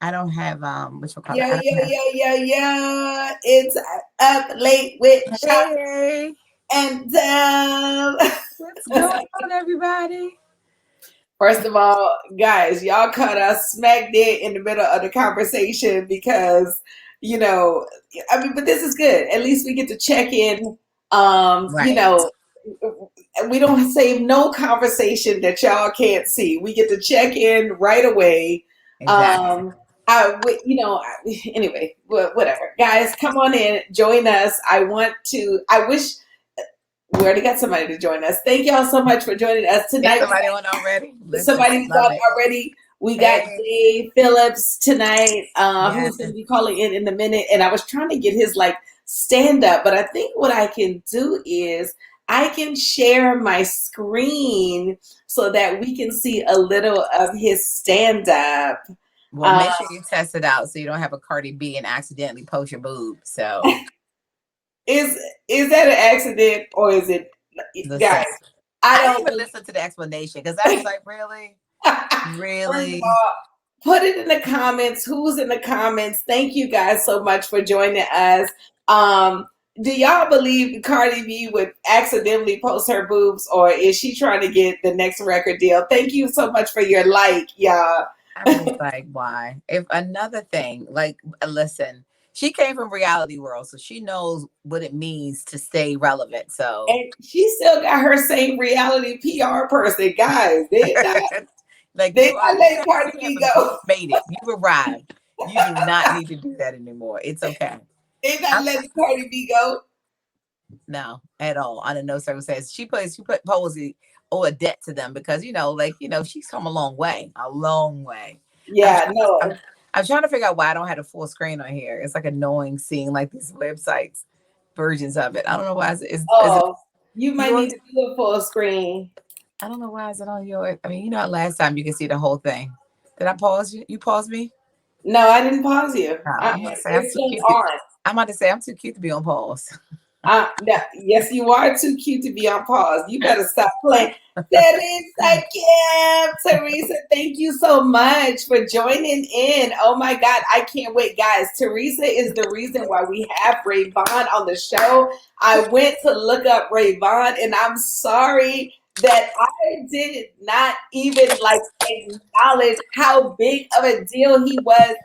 I don't have what you call it. Yeah, I yeah, don't have. yeah, yeah, yeah. It's up late with Shop Hey, and what's going on, everybody? First of all, guys, y'all cut us smack dead in the middle of the conversation because, you know, I mean, but this is good. At least we get to check in. You Right. know, we don't save no conversation that y'all can't see. We get to check in right away. Exactly. Anyway, whatever. Guys, come on in, join us. I wish we already got somebody to join us. Thank y'all so much for joining us Is tonight. somebody on already? Listen, Somebody's love on it. already. We got Hey, Dave Phillips tonight, yes. who's going to be calling in a minute. And I was trying to get his like stand up, but I think what I can do is I can share my screen so that we can see a little of his stand up. Well, make sure you test it out so you don't have a Cardi B and accidentally post your boob. So, Is is that an accident or is it, listen, guys? I I didn't don't. even listen to the explanation because I was like, really? First of Really? all, put it in the comments. Who's in the comments? Thank you guys so much for joining us. Um, do y'all believe Cardi B would accidentally post her boobs, or is she trying to get the next record deal? Thank you so much for your like, y'all. I'm just like, why? If another thing, like, listen, she came from reality world, so she knows what it means to stay relevant. So, And she still got her same reality PR person, guys. like, They not letting Cardi B go. made it. You've arrived. You do not need to do that anymore. It's okay. They not I'm letting Cardi B go. no at all under no circumstances. She put Posey owe a debt to them because she's come a long way. I'm Yeah, trying to, no. I'm trying to figure out why I don't have a full screen on here. It's like annoying seeing like these websites versions of it. I don't know why is it Oh, you might need yours? to do a full screen. I don't know why is it on yours. I mean, last time you can see the whole thing. Did I pause you? You paused me? No, I didn't pause you. No, I'm about to say I'm It's too still cute. on. I'm about to say I'm too cute to be on pause. Yes, you are too cute to be on pause. You better stop playing. Teresa Kim, Teresa, thank you so much for joining in. Oh my God, I can't wait, guys. Teresa is the reason why we have Rayvon on the show. I went to look up Rayvon, and I'm sorry that I did not even like acknowledge how big of a deal he was.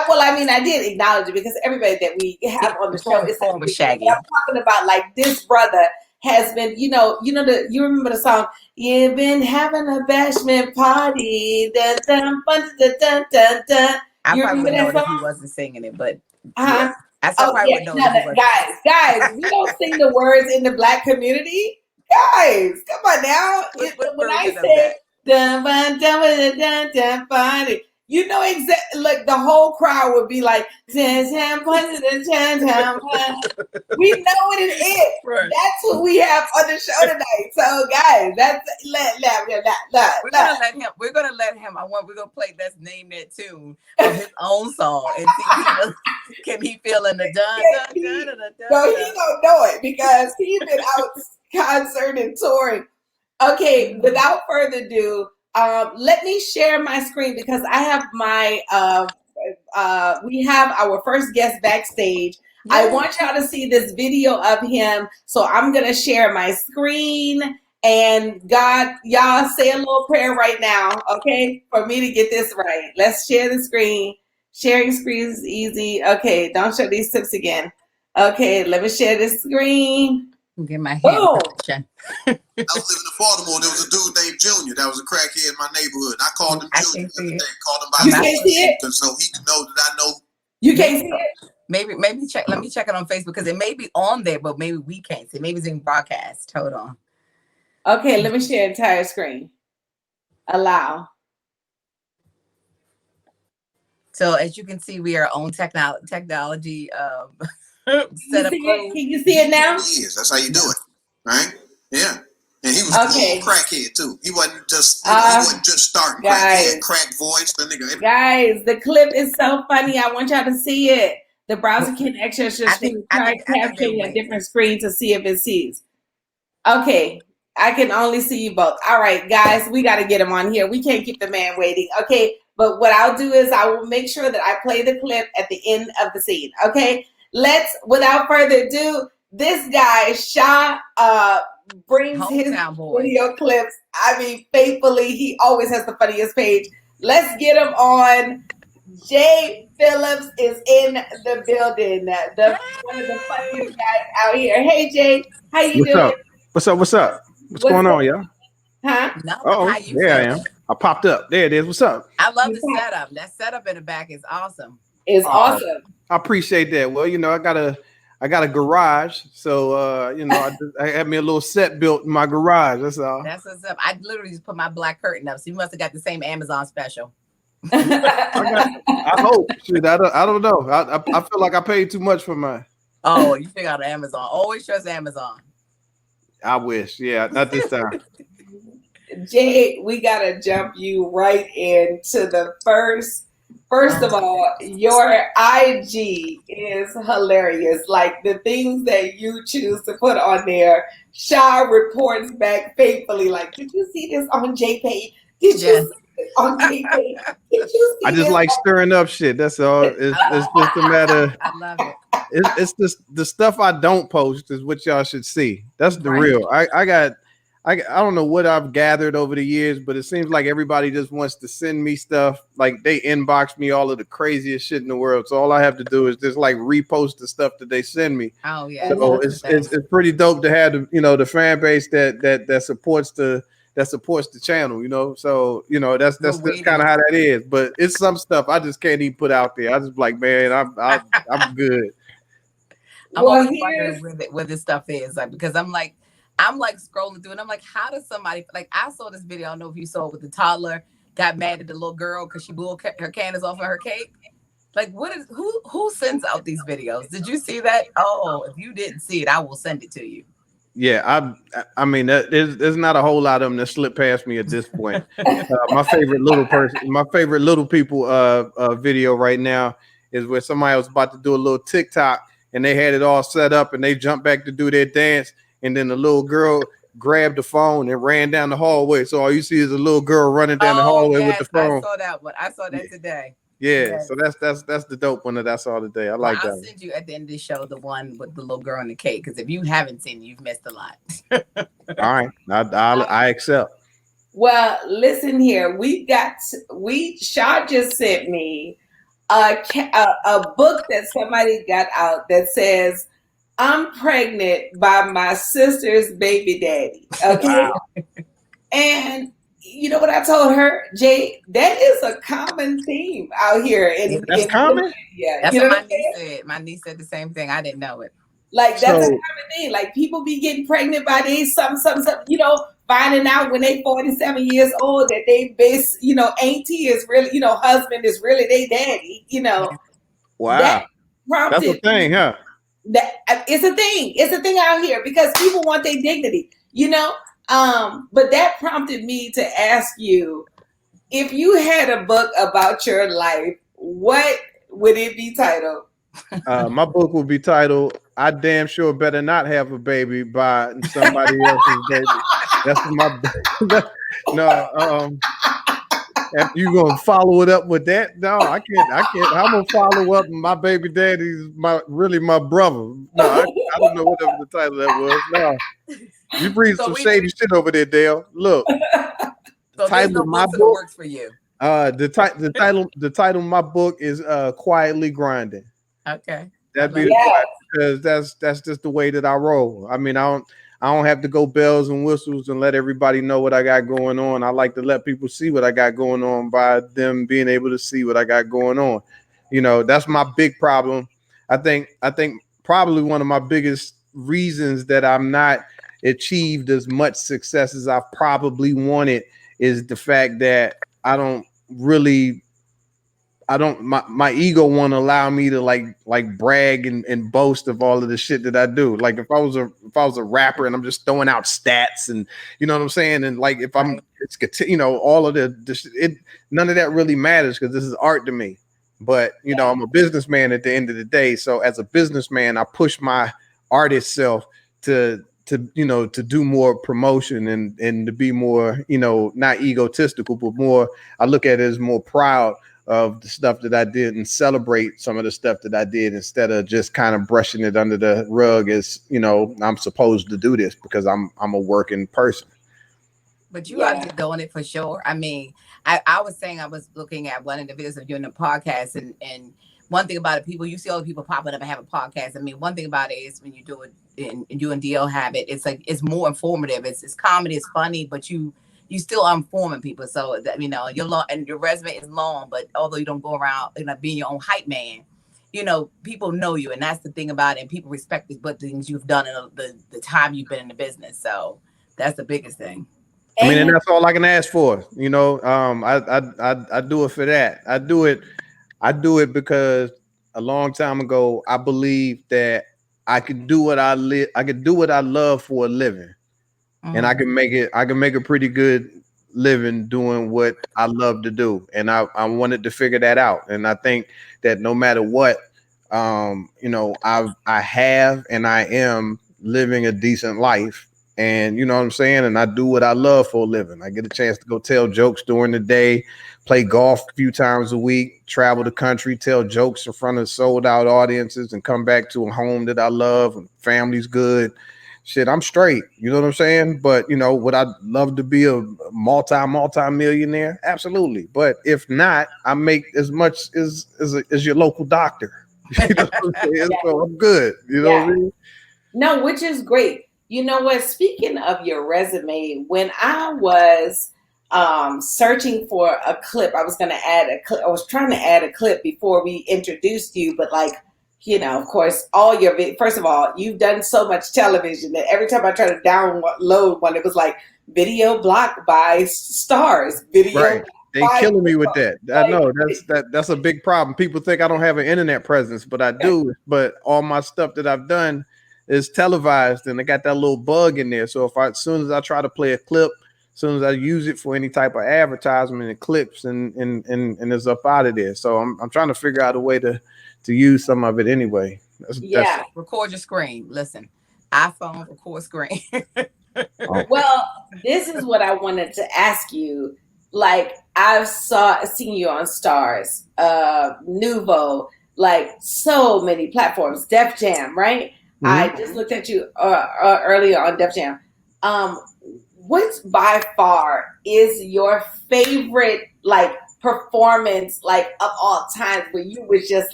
Well, I mean, I did acknowledge it because everybody that we have on the show is such a Form with big deal. But Shaggy. I'm talking about like this brother has been, you remember the song, "You've been having a bashment party, dun dun dun dun dun dun dun." I You probably remember would know that it if he song? wasn't singing it, but yeah, Uh-huh. I still Oh probably yeah, would know it no, if no, he wasn't singing. guys, we don't sing the words in the black community. Guys, come on now. What When I version of say that? dun dun dun dun dun party, you know exactly. Like the whole crowd would be like, dun, dun, dun, dun, dun, dun, dun. We know what it is. Right. That's what we have on the show tonight. So, guys, that's We're gonna let him. We're gonna play Let's Name That Tune of his own song and see if can he feel in the dun dun dun dun dun No, he dun. don't know it because he's been out concert and touring. Okay, without further ado, let me share my screen because I have we have our first guest backstage. I want y'all to see this video of him, so I'm gonna share my screen. And God, y'all say a little prayer right now, okay, for me to get this right. Let's share the screen. Sharing screens is easy. Okay, don't show these tips again. Okay, let me share this screen. Get my hand. Boom. I was living in Baltimore. There was a dude named Junior that was a crackhead in my neighborhood. I called him Junior the other day. Called him by You can't see it? so he can know that I know. You can't see it? Maybe check. Let me check it on Facebook because it may be on there, but maybe we can't see. Maybe it's in broadcast. Hold on. Okay, let me share entire screen. Allow. So as you can see, we are on technology set up. Can you see it now? Yes, that's how you do it, right? Yeah. And he was a crackhead too. He wasn't just starting crack. He had crack voice. The nigga. Guys, the clip is so funny. I want y'all to see it. The browser can access your screen. Try capturing a different screen to see if it sees. Okay, I can only see you both. All right, guys, we got to get him on here. We can't keep the man waiting. Okay, But what I'll do is I will make sure that I play the clip at the end of the scene. Okay, without further ado, this guy Sha brings his video clips. I mean, faithfully, he always has the funniest page. Let's get him on. Jay Phillips is in the building. One of the funniest guys out here. Hey Jay, how you doing? What's up? What's going on, y'all? Huh? Oh, there I am. I popped up. There it is. What's up? I love the setup. That setup in the back is awesome. It's awesome. I appreciate that. Well, I got a garage, so I had me a little set built in my garage. That's all. That's what's up. I literally just put my black curtain up, so you must have got the same Amazon special. I hope. Shit, I don't know. I feel like I paid too much for mine. Oh, you figure out Amazon. Always trust Amazon. I wish. Yeah, not this time. Jay, we gotta jump you right into the first. First of all, your IG is hilarious. Like the things that you choose to put on there. Sha reports back faithfully. Like, did you see this on JPay? Did you see this on JPay? Did you see I just like stirring up shit. That's all. It's just a matter. I love it. It's just the stuff I don't post is what y'all should see. That's the real. I don't know what I've gathered over the years, but it seems like everybody just wants to send me stuff. Like they inbox me all of the craziest shit in the world. So all I have to do is just like repost the stuff that they send me. Oh yeah. So it's pretty dope to have the fan base that supports the channel. So that's kind of how that is. But it's some stuff I just can't even put out there. I just like, man, I'm good. I'm always wondering where this stuff is, like, because I'm like scrolling through and I'm like, how does somebody, like, I saw this video, I don't know if you saw it, with the toddler got mad at the little girl because she blew her candles off of her cake. Like, who sends out these videos? Did you see that? Oh, if you didn't see it, I will send it to you. Yeah, I mean, there's not a whole lot of them that slip past me at this point. My favorite little people video right now is where somebody was about to do a little TikTok and they had it all set up and they jumped back to do their dance. And then the little girl grabbed the phone and ran down the hallway. So all you see is a little girl running down the hallway with the phone. I saw that one. I saw that today. Yeah. Yes. So that's the dope one that I saw today. I like that. I'll send you at the end of the show the one with the little girl and the cake, because if you haven't seen it, you've missed a lot. All right. I accept. Well, listen here. Sha just sent me a book that somebody got out that says, I'm pregnant by my sister's baby daddy. Okay. Wow. And you know what I told her, Jay? That is a common theme out here. That's common? Yeah. That's what my niece said. My niece said the same thing. I didn't know it. Like, that's a common thing. Like, people be getting pregnant by these something, finding out when they 47 years old that they auntie is really, husband is really their daddy, Wow. That's a thing, huh? That it's a thing. It's a thing out here because people want their dignity, but that prompted me to ask you, if you had a book about your life, what would it be titled? My book would be titled, I damn sure better not have a baby by somebody else's baby. That's my no. You gonna follow it up with that? No, I can't. I'm gonna follow up. My baby daddy's really my brother. No, I don't know whatever the title that was. No, you breathe some shady shit over there, Dale. Look, so title of my book works for you. The title of my book is Quietly Grinding. Okay, that'd be because that's just the way that I roll. I mean, I don't have to go bells and whistles and let everybody know what I got going on. I like to let people see what I got going on by them being able to see what I got going on. That's my big problem. I think probably one of my biggest reasons that I'm not achieved as much success as I probably wanted is the fact that my ego won't allow me to like brag and boast of all of the shit that I do. Like if I was a rapper and I'm just throwing out stats and you know what I'm saying, and like if I'm all of none of that really matters because this is art to me. But I'm a businessman at the end of the day. So as a businessman, I push my artist self to to do more promotion and to be more, not egotistical, but more, I look at it as more proud of the stuff that I did and celebrate some of the stuff that I did instead of just kind of brushing it under the rug as, I'm supposed to do this because I'm a working person. But you are doing it for sure. I mean, I was saying, I was looking at one of the videos of you in the podcast, and one thing about it, people, you see all the people popping up and have a podcast. I mean, one thing about it is when you do it, and you and DL have it, it's like, it's more informative. It's comedy, it's funny, but you still are informing people. So that, your long, and your resume is long, but although you don't go around, being your own hype man, people know you, and that's the thing about it. And people respect the things you've done in the time you've been in the business. So that's the biggest thing. I mean, and that's all I can ask for. I do it for that. I do it because a long time ago, I believed that I could do what I love for a living, and I can make a pretty good living doing what I love to do. And I wanted to figure that out. And I think that no matter what, I have and I am living a decent life. And you know what I'm saying? And I do what I love for a living. I get a chance to go tell jokes during the day, play golf a few times a week, travel the country, tell jokes in front of sold out audiences, and come back to a home that I love and family's good. Shit, I'm straight. You know what I'm saying? But would I love to be a multi-millionaire? Absolutely. But if not, I make as much as your local doctor. You know what I'm saying? So I'm good. You know what I mean? No, which is great. You know what? Speaking of your resume, when I was searching for a clip, I was going to add a clip. I was trying to add a clip before we introduced you, but of course, first of all, you've done so much television that every time I try to download one, it was like video blocked by stars. Video. Right. They killing me with that. I know that's a big problem. People think I don't have an internet presence, but I do. But all my stuff that I've done is televised, and I got that little bug in there. So as soon as I try to play a clip, as soon as I use it for any type of advertisement, it clips and it's up out of there. So I'm trying to figure out a way to use some of it anyway. That's record your screen. Listen, iPhone record screen. Well, this is what I wanted to ask you. I've seen you on Stars, Nuvo, so many platforms, Def Jam, right? Mm-hmm. I just looked at you earlier on Def Jam. What's by far is your favorite performance of all times where you was just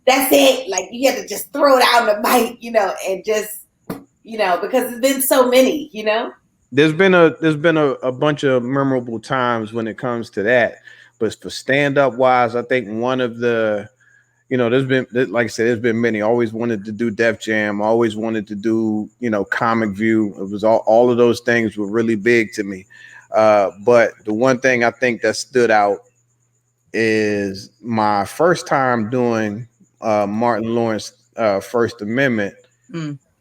that's it, you had to just throw down the mic, and just because there's been so many, There's been a bunch of memorable times when it comes to that, but for stand up wise, I think one of the there's been, like I said, there's been many. I always wanted to do Def Jam. I always wanted to do, Comic View. It was all of those things were really big to me. But the one thing I think that stood out is my first time doing Martin Lawrence First Amendment.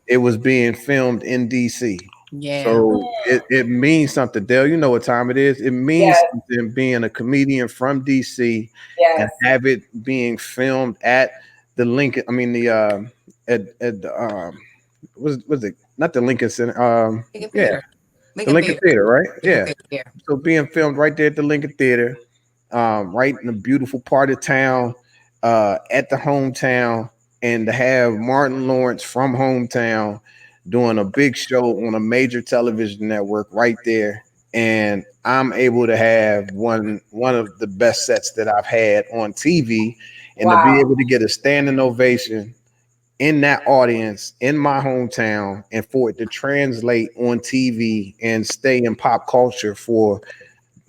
It was being filmed in DC. Yeah. So it means something, Dale. You know what time it is. It means something being a comedian from DC and have it being filmed at the Lincoln. I mean was it not the Lincoln Center? Lincoln Lincoln Theater, right? Lincoln Theater. So being filmed right there at the Lincoln Theater, right in a beautiful part of town, at the hometown, and to have Martin Lawrence from hometown doing a big show on a major television network right there. And I'm able to have one of the best sets that I've had on TV, and to be able to get a standing ovation in that audience in my hometown, and for it to translate on TV and stay in pop culture for,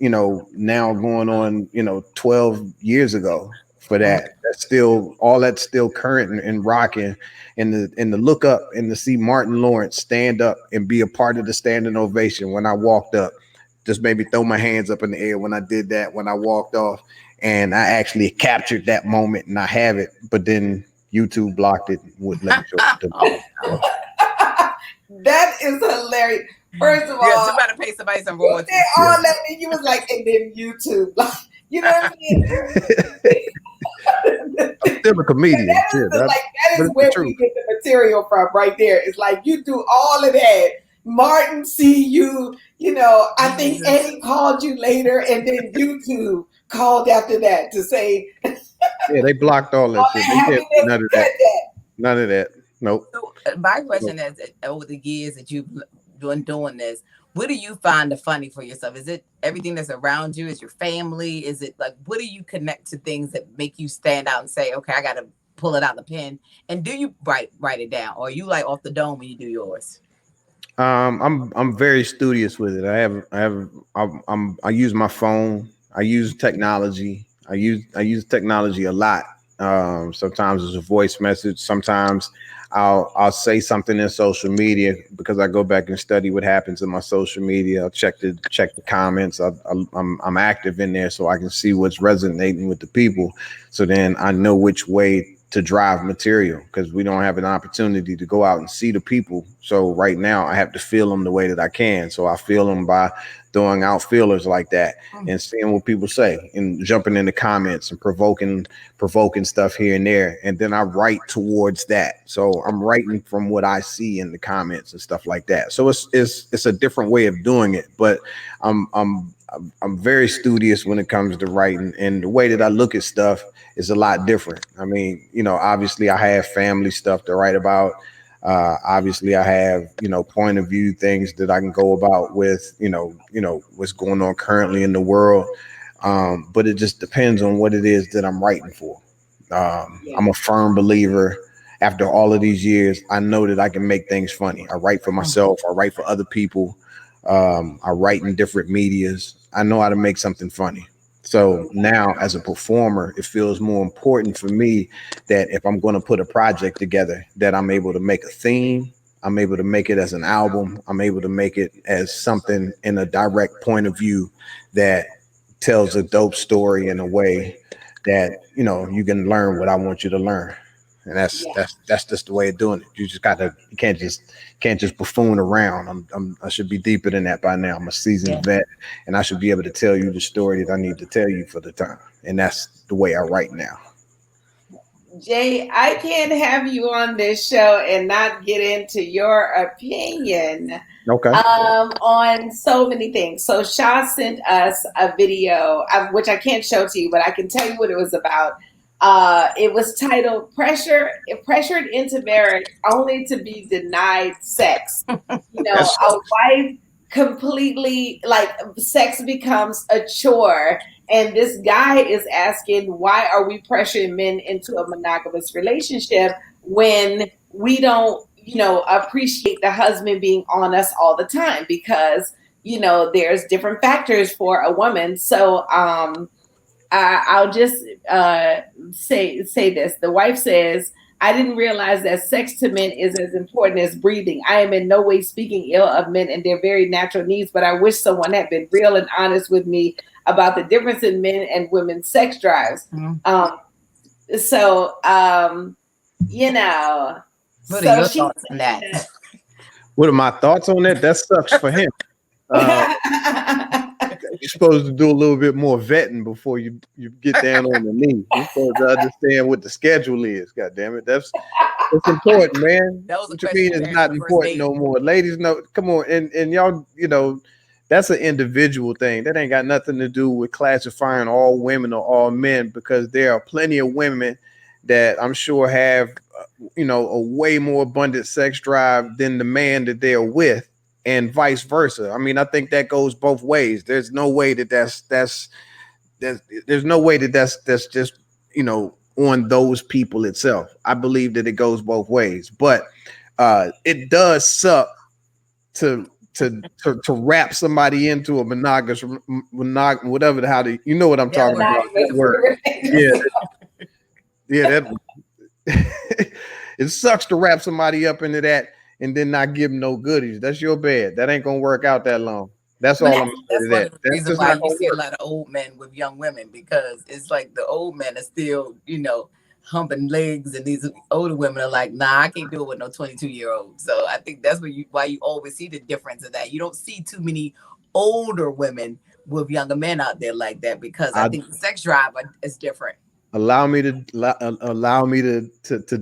now going on, 12 years ago. For that's still current and rocking, and the look up and to see Martin Lawrence stand up and be a part of the standing ovation when I walked up, just made me throw my hands up in the air when I did that, when I walked off, and I actually captured that moment and I have it, but then YouTube blocked it and wouldn't let me show it. That is hilarious. First of all, somebody pay somebody some royalties. You was and then YouTube, you know what I mean? I'm still a comedian. That is where we get the material from right there. It's like you do all of that. Martin see you, I think Eddie called you later, and then YouTube called after that to say, yeah, they blocked all that shit. They did none of that. None of that. Nope. So my question is, over the years that you've been doing this, what do you find the funny for yourself? Is it everything that's around you? Is your family? Is it like, what do you connect to things that make you stand out and say, okay, I got to pull it out the pen? And do you write it down, or are you like off the dome when you do yours? I'm very studious with it. I use my phone. I use technology. I use technology a lot. Sometimes it's a voice message. Sometimes I'll say something in social media because I go back and study what happens in my social media. I'll check the comments. I'm active in there so I can see what's resonating with the people. So then I know which way to drive material, because we don't have an opportunity to go out and see the people. So right now I have to feel them the way that I can. So I feel them by throwing out feelers like that and seeing what people say and jumping in the comments and provoking stuff here and there. And then I write towards that. So I'm writing from what I see in the comments and stuff like that. So it's a different way of doing it, but I'm very studious when it comes to writing, and the way that I look at stuff is a lot different. I mean, obviously I have family stuff to write about. Obviously I have, point of view things that I can go about with, what's going on currently in the world. But it just depends on what it is that I'm writing for. I'm a firm believer. After all of these years, I know that I can make things funny. I write for myself. I write for other people. I write in different medias. I know how to make something funny. So now as a performer, it feels more important for me that if I'm going to put a project together, that I'm able to make a theme. I'm able to make it as an album. I'm able to make it as something in a direct point of view that tells a dope story in a way that, you can learn what I want you to learn. And that's just the way of doing it. You can't just buffoon around. I should be deeper than that by now. I'm a seasoned vet, and I should be able to tell you the story that I need to tell you for the time. And that's the way I write now. Jay, I can't have you on this show and not get into your opinion. Okay. On so many things. So Shaw sent us a video, which I can't show to you, but I can tell you what it was about. It was titled Pressured into Marriage Only to be Denied Sex. A wife completely, like, sex becomes a chore. And this guy is asking, why are we pressuring men into a monogamous relationship when we don't, appreciate the husband being on us all the time? Because, there's different factors for a woman. So, I'll just say this. The wife says, I didn't realize that sex to men is as important as breathing. I am in no way speaking ill of men and their very natural needs, but I wish someone had been real and honest with me about the difference in men and women's sex drives. Mm-hmm. What are your thoughts on that? What are my thoughts on that? That sucks for him. You're supposed to do a little bit more vetting before you get down on the knee. You're supposed to understand what the schedule is. God damn it. That's important, man. That was what you mean it's not important no more. Ladies, no, come on. And y'all, that's an individual thing. That ain't got nothing to do with classifying all women or all men, because there are plenty of women that I'm sure have, a way more abundant sex drive than the man that they're with, and vice versa. I mean, I think that goes both ways. There's no way that that's just, on those people itself. I believe that it goes both ways, but it does suck to wrap somebody into a monogamous, whatever, you know what I'm talking about. That word. Yeah, that it sucks to wrap somebody up into that and then not give them no goodies. That's your bad. That ain't gonna work out that long. That's all I'm saying. That's one of the reasons why you see a lot of old men with young women, because it's like the old men are still, humping legs, and these older women are like, nah, I can't do it with no 22-year-old. So I think that's why you always see the difference of that. You don't see too many older women with younger men out there like that, because I think the sex drive is different. allow me to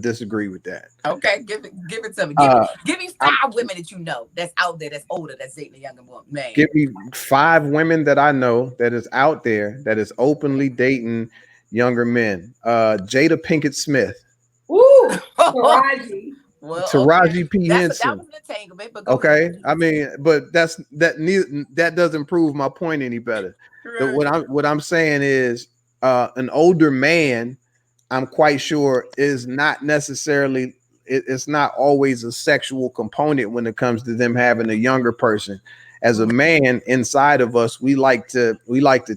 disagree with that. Okay, give it to me. Give me 5 women that you know that's out there that's older that's dating a younger man. Give me 5 women that I know that is out there that is openly dating younger men. Jada Pinkett Smith. Woo, Taraji. Well, Taraji P. that Henson. was an entanglement, but okay, I mean, but that doesn't prove my point any better. What I'm saying is, an older man, I'm quite sure, is not necessarily. It's not always a sexual component when it comes to them having a younger person. As a man, inside of us, we like to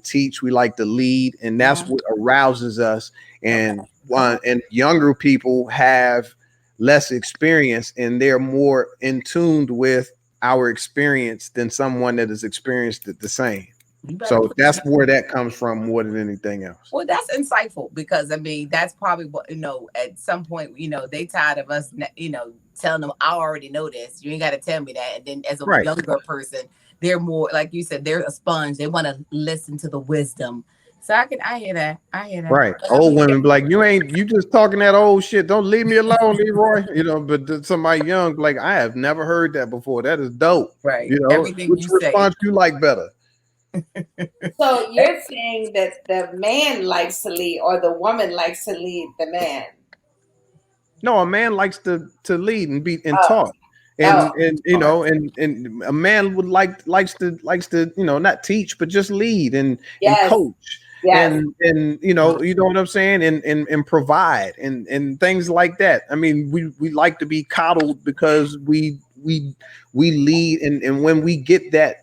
teach, we like to lead, and that's what arouses us. And younger people have less experience, and they're more in tune with our experience than someone that has experienced it the same. So that's where that comes from more than anything else. Well, that's insightful, because I mean, that's probably what, at some point, they tired of us, telling them, I already know this. You ain't got to tell me that. And then as a younger person, they're more, like you said, they're a sponge. They want to listen to the wisdom. So I hear that. Right. Old women be like, you just talking that old shit. Don't leave me alone, Leroy. But somebody young, like, I have never heard that before. That is dope. Right. Everything which response you like better? So you're saying that the man likes to lead, or the woman likes to lead the man? No, a man likes to lead and be and talk. And a man would likes to not teach, but just lead and coach. Yes. And you know what I'm saying, and provide and things like that. I mean, we like to be coddled because we lead, and when we get that,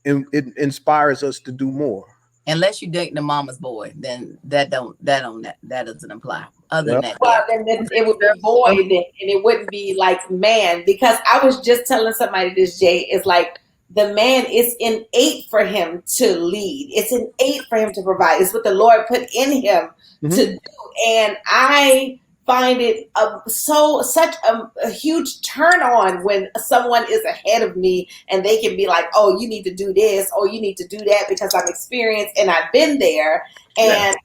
it inspires us to do more. Unless you're dating the mama's boy, then that doesn't apply. Other than that, then it would be boy, and it wouldn't be like man. Because I was just telling somebody this, Jay, is like, the man is innate for him to lead. It's innate for him to provide. It's what the Lord put in him to do. And I find it such a huge turn on when someone is ahead of me and they can be like, oh, you need to do this, or you need to do that, because I'm experienced and I've been there. And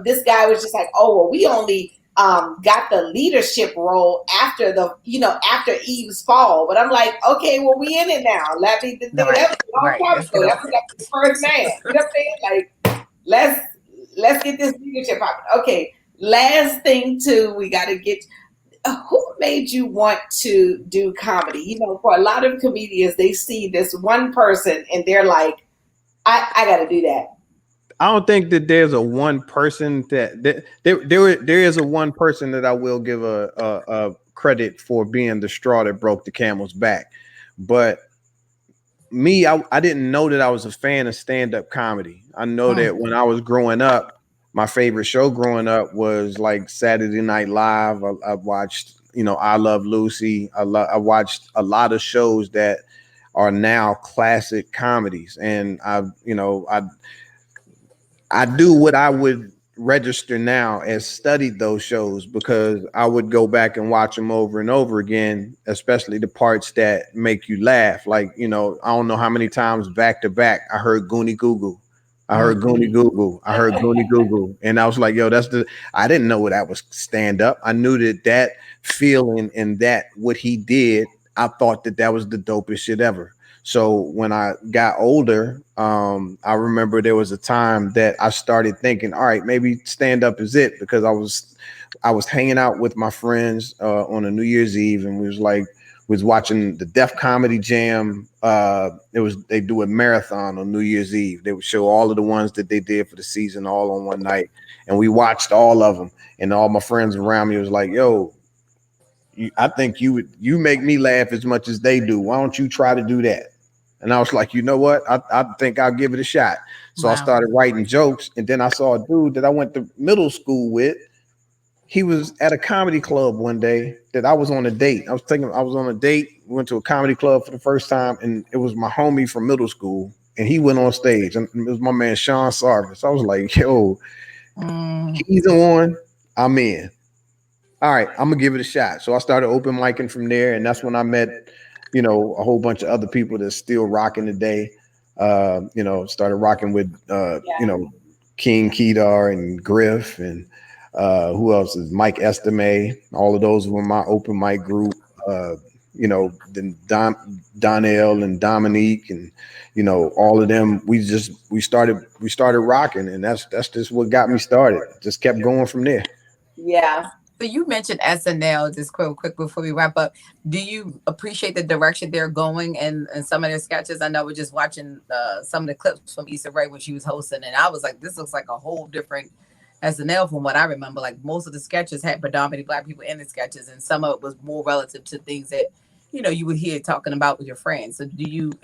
this guy was just like, oh, well, we only got the leadership role after after Eve's fall. But I'm like, okay, well, we in it now. That was a long time ago. That was like the first man. You know what I'm saying? Like, let's get this leadership out. Okay. Last thing too, we got to get, who made you want to do comedy? For a lot of comedians, they see this one person and they're like, I got to do that. I don't think that there's a one person that there is a one person that I will give a credit for being the straw that broke the camel's back. But me, I didn't know that I was a fan of stand-up comedy. I know that when I was growing up, my favorite show growing up was like Saturday Night Live. I watched, I Love Lucy. I watched a lot of shows that are now classic comedies, and I do what I would register now as studied those shows, because I would go back and watch them over and over again, especially the parts that make you laugh. Like, I don't know how many times back to back I heard Goonie Goo Goo. I heard Goonie Goo Goo. I heard Goonie Goo Goo. And I was like, yo, I didn't know that was stand up. I knew that feeling and that what he did, I thought that was the dopest shit ever. So when I got older, I remember there was a time that I started thinking, all right, maybe stand up is it, because I was hanging out with my friends on a New Year's Eve, and we was watching the Def Comedy Jam. They do a marathon on New Year's Eve. They would show all of the ones that they did for the season all on one night, and we watched all of them. And all my friends around me was like, yo, I think you make me laugh as much as they do. Why don't you try to do that? And I was like, you know what? I think I'll give it a shot. So I started writing jokes, and then I saw a dude that I went to middle school with. He was at a comedy club one day that I was on a date. I was on a date. We went to a comedy club for the first time, and it was my homie from middle school, and he went on stage, and it was my man Sean Sarvis. I was like, yo, he's on, I'm in. All right, I'm gonna give it a shot. So I started open micing from there, and that's when I met, a whole bunch of other people that's still rocking today. Started rocking with, King Kedar and Griff and who else is Mike Estime. All of those were my open mic group. Then Donnell and Dominique and all of them. We started rocking, and that's just what got me started. Just kept going from there. Yeah. So you mentioned SNL just quick before we wrap up. Do you appreciate the direction they're going and some of their sketches? I know we're just watching some of the clips from Issa Rae when she was hosting, and I was like, this looks like a whole different SNL from what I remember. Like most of the sketches had predominantly Black people in the sketches, and some of it was more relative to things that you would hear talking about with your friends. So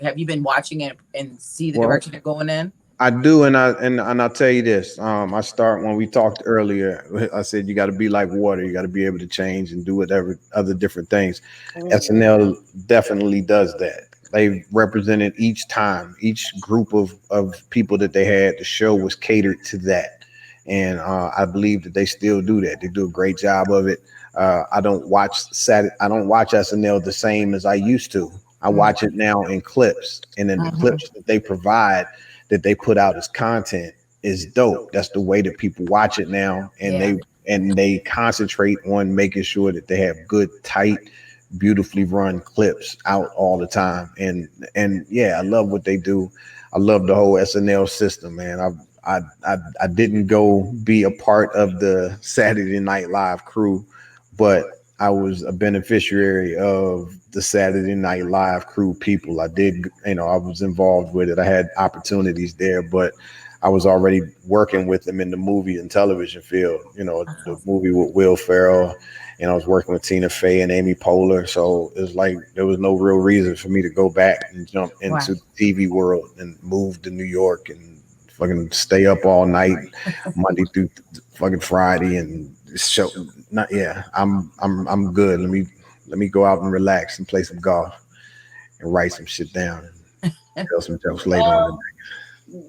have you been watching it and see the Well, direction they're going in? I do, and I'll tell you this. I start when we talked earlier. I said you got to be like water. You got to be able to change and do whatever other different things. SNL definitely does that. They represented each time, each group of people that they had. The show was catered to that, and I believe that they still do that. They do a great job of it. I don't watch SNL the same as I used to. I watch it now in clips, and then the clips that they provide, that they put out as content, is dope. That's the way that people watch it now, and they concentrate on making sure that they have good, tight, beautifully run clips out all the time. And yeah, I love what they do. I love the whole SNL system, man. I didn't go be a part of the Saturday Night Live crew, but I was a beneficiary of the Saturday Night Live crew people. I did, I was involved with it. I had opportunities there, but I was already working with them in the movie and television field. The movie with Will Ferrell, and I was working with Tina Fey and Amy Poehler. So it was like there was no real reason for me to go back and jump into the TV world and move to New York and fucking stay up all night, Monday through fucking Friday, and show. Not yeah. I'm good. Let me go out and relax and play some golf and write some shit down and tell some jokes later on.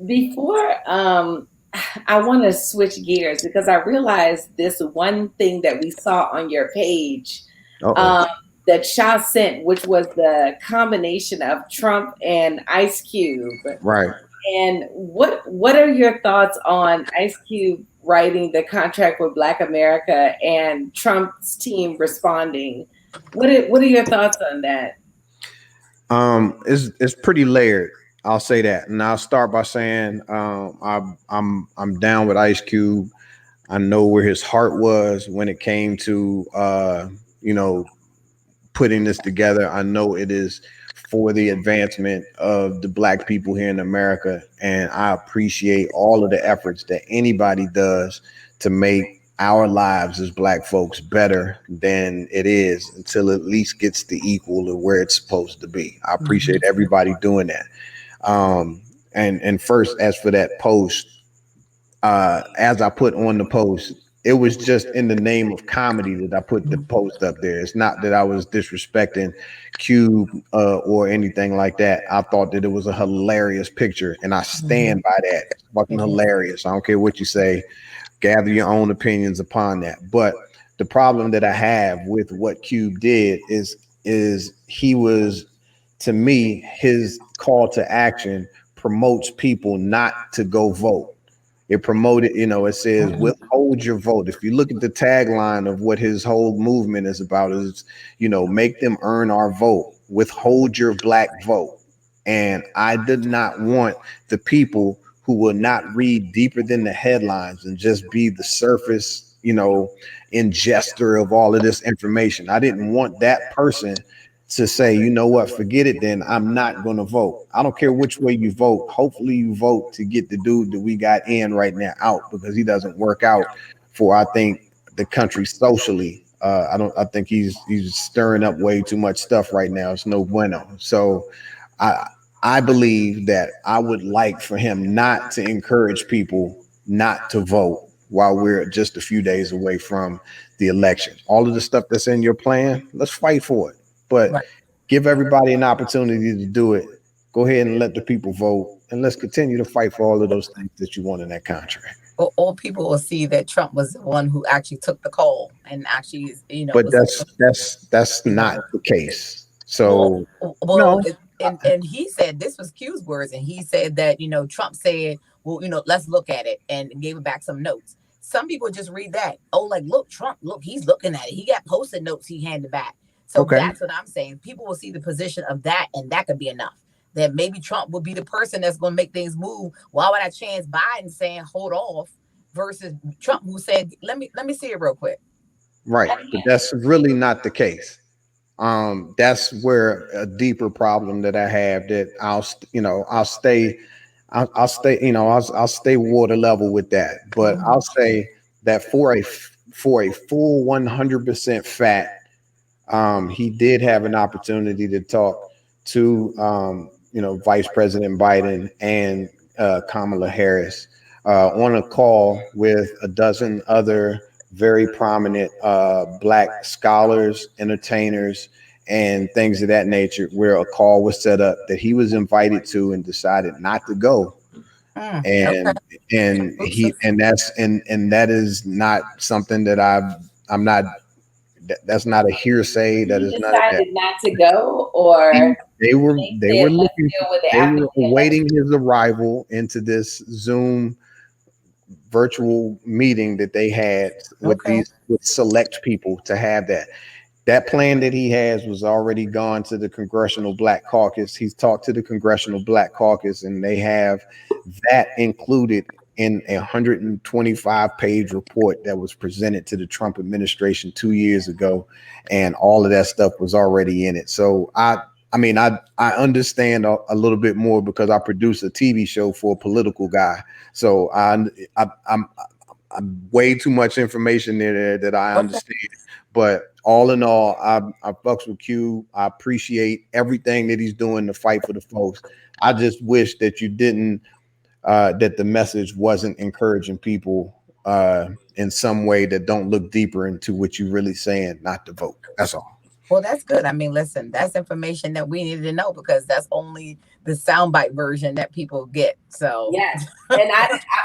Before I want to switch gears because I realized this one thing that we saw on your page that Shaw sent, which was the combination of Trump and Ice Cube. Right. And what are your thoughts on Ice Cube writing the contract with Black America and Trump's team responding? What are your thoughts on that? It's pretty layered. I'll say that, and I'll start by saying I'm down with Ice Cube. I know where his heart was when it came to putting this together. I know it is for the advancement of the Black people here in America, and I appreciate all of the efforts that anybody does to make our lives as Black folks better than it is, until it at least gets to equal to where it's supposed to be. I appreciate everybody doing that. And first, as for that post, as I put on the post, it was just in the name of comedy that I put the post up there. It's not that I was disrespecting Cube or anything like that. I thought that it was a hilarious picture, and I stand by that. It's fucking hilarious. I don't care what you say. Gather your own opinions upon that. But the problem that I have with what Cube did is he was, to me, his call to action promotes people not to go vote. It promoted, it says withhold your vote. If you look at the tagline of what his whole movement is about, is, make them earn our vote, withhold your Black vote. And I did not want the people who will not read deeper than the headlines and just be the surface, ingester of all of this information. I didn't want that person to say, you know what, forget it, then I'm not going to vote. I don't care which way you vote. Hopefully you vote to get the dude that we got in right now out, because he doesn't work out for, I think, the country socially. I think he's stirring up way too much stuff right now. It's no bueno. So I believe that I would like for him not to encourage people not to vote while we're just a few days away from the election. All of the stuff that's in your plan, let's fight for it. But give everybody an opportunity to do it. Go ahead and let the people vote, and let's continue to fight for all of those things that you want in that contract. All people will see that Trump was the one who actually took the call and actually, But that's not the case. So no. and he said, this was Q's words, and he said that, Trump said, well, let's look at it, and gave it back some notes. Some people just read that, oh, like, look, Trump, look, he's looking at it. He got Post-it notes he handed back. So that's what I'm saying. People will see the position of that, and that could be enough. That maybe Trump will be the person that's going to make things move. Why would I chance Biden saying hold off versus Trump who said let me see it real quick? Right, but that's really not the case. That's where a deeper problem that I have, that I'll stay water level with that. But I'll say that for a full 100% fact, he did have an opportunity to talk to Vice President Biden and Kamala Harris on a call with a dozen other very prominent Black scholars, entertainers, and things of that nature, where a call was set up that he was invited to and decided not to go. And that is not something that I'm not. That's not a hearsay. That is decided not to go, or they were awaiting his arrival into this Zoom virtual meeting that they had with with select people to have that. That plan that he has was already gone to the Congressional Black Caucus. He's talked to the Congressional Black Caucus, and they have that included in a 125-page report that was presented to the Trump administration 2 years ago, and all of that stuff was already in it. So I understand a little bit more because I produce a TV show for a political guy. So I'm way too much information there that I understand. But all in all, I fucks with Q. I appreciate everything that he's doing to fight for the folks. I just wish that you didn't, that the message wasn't encouraging people in some way that don't look deeper into what you're really saying not to vote. That's all. Well, that's good. I mean, listen, that's information that we needed to know, because that's only the soundbite version that people get. So yes, and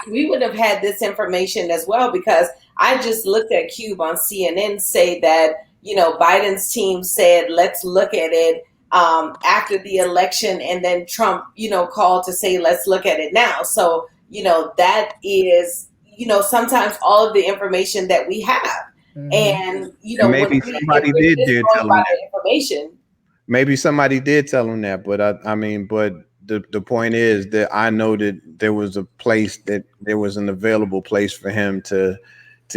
we would have had this information as well, because I just looked at Cube on CNN say that Biden's team said let's look at it after the election, and then Trump called to say let's look at it now. So that is sometimes all of the information that we have. And maybe somebody did tell him that information. Maybe somebody did tell him that, but the point is that I know that there was an available place for him to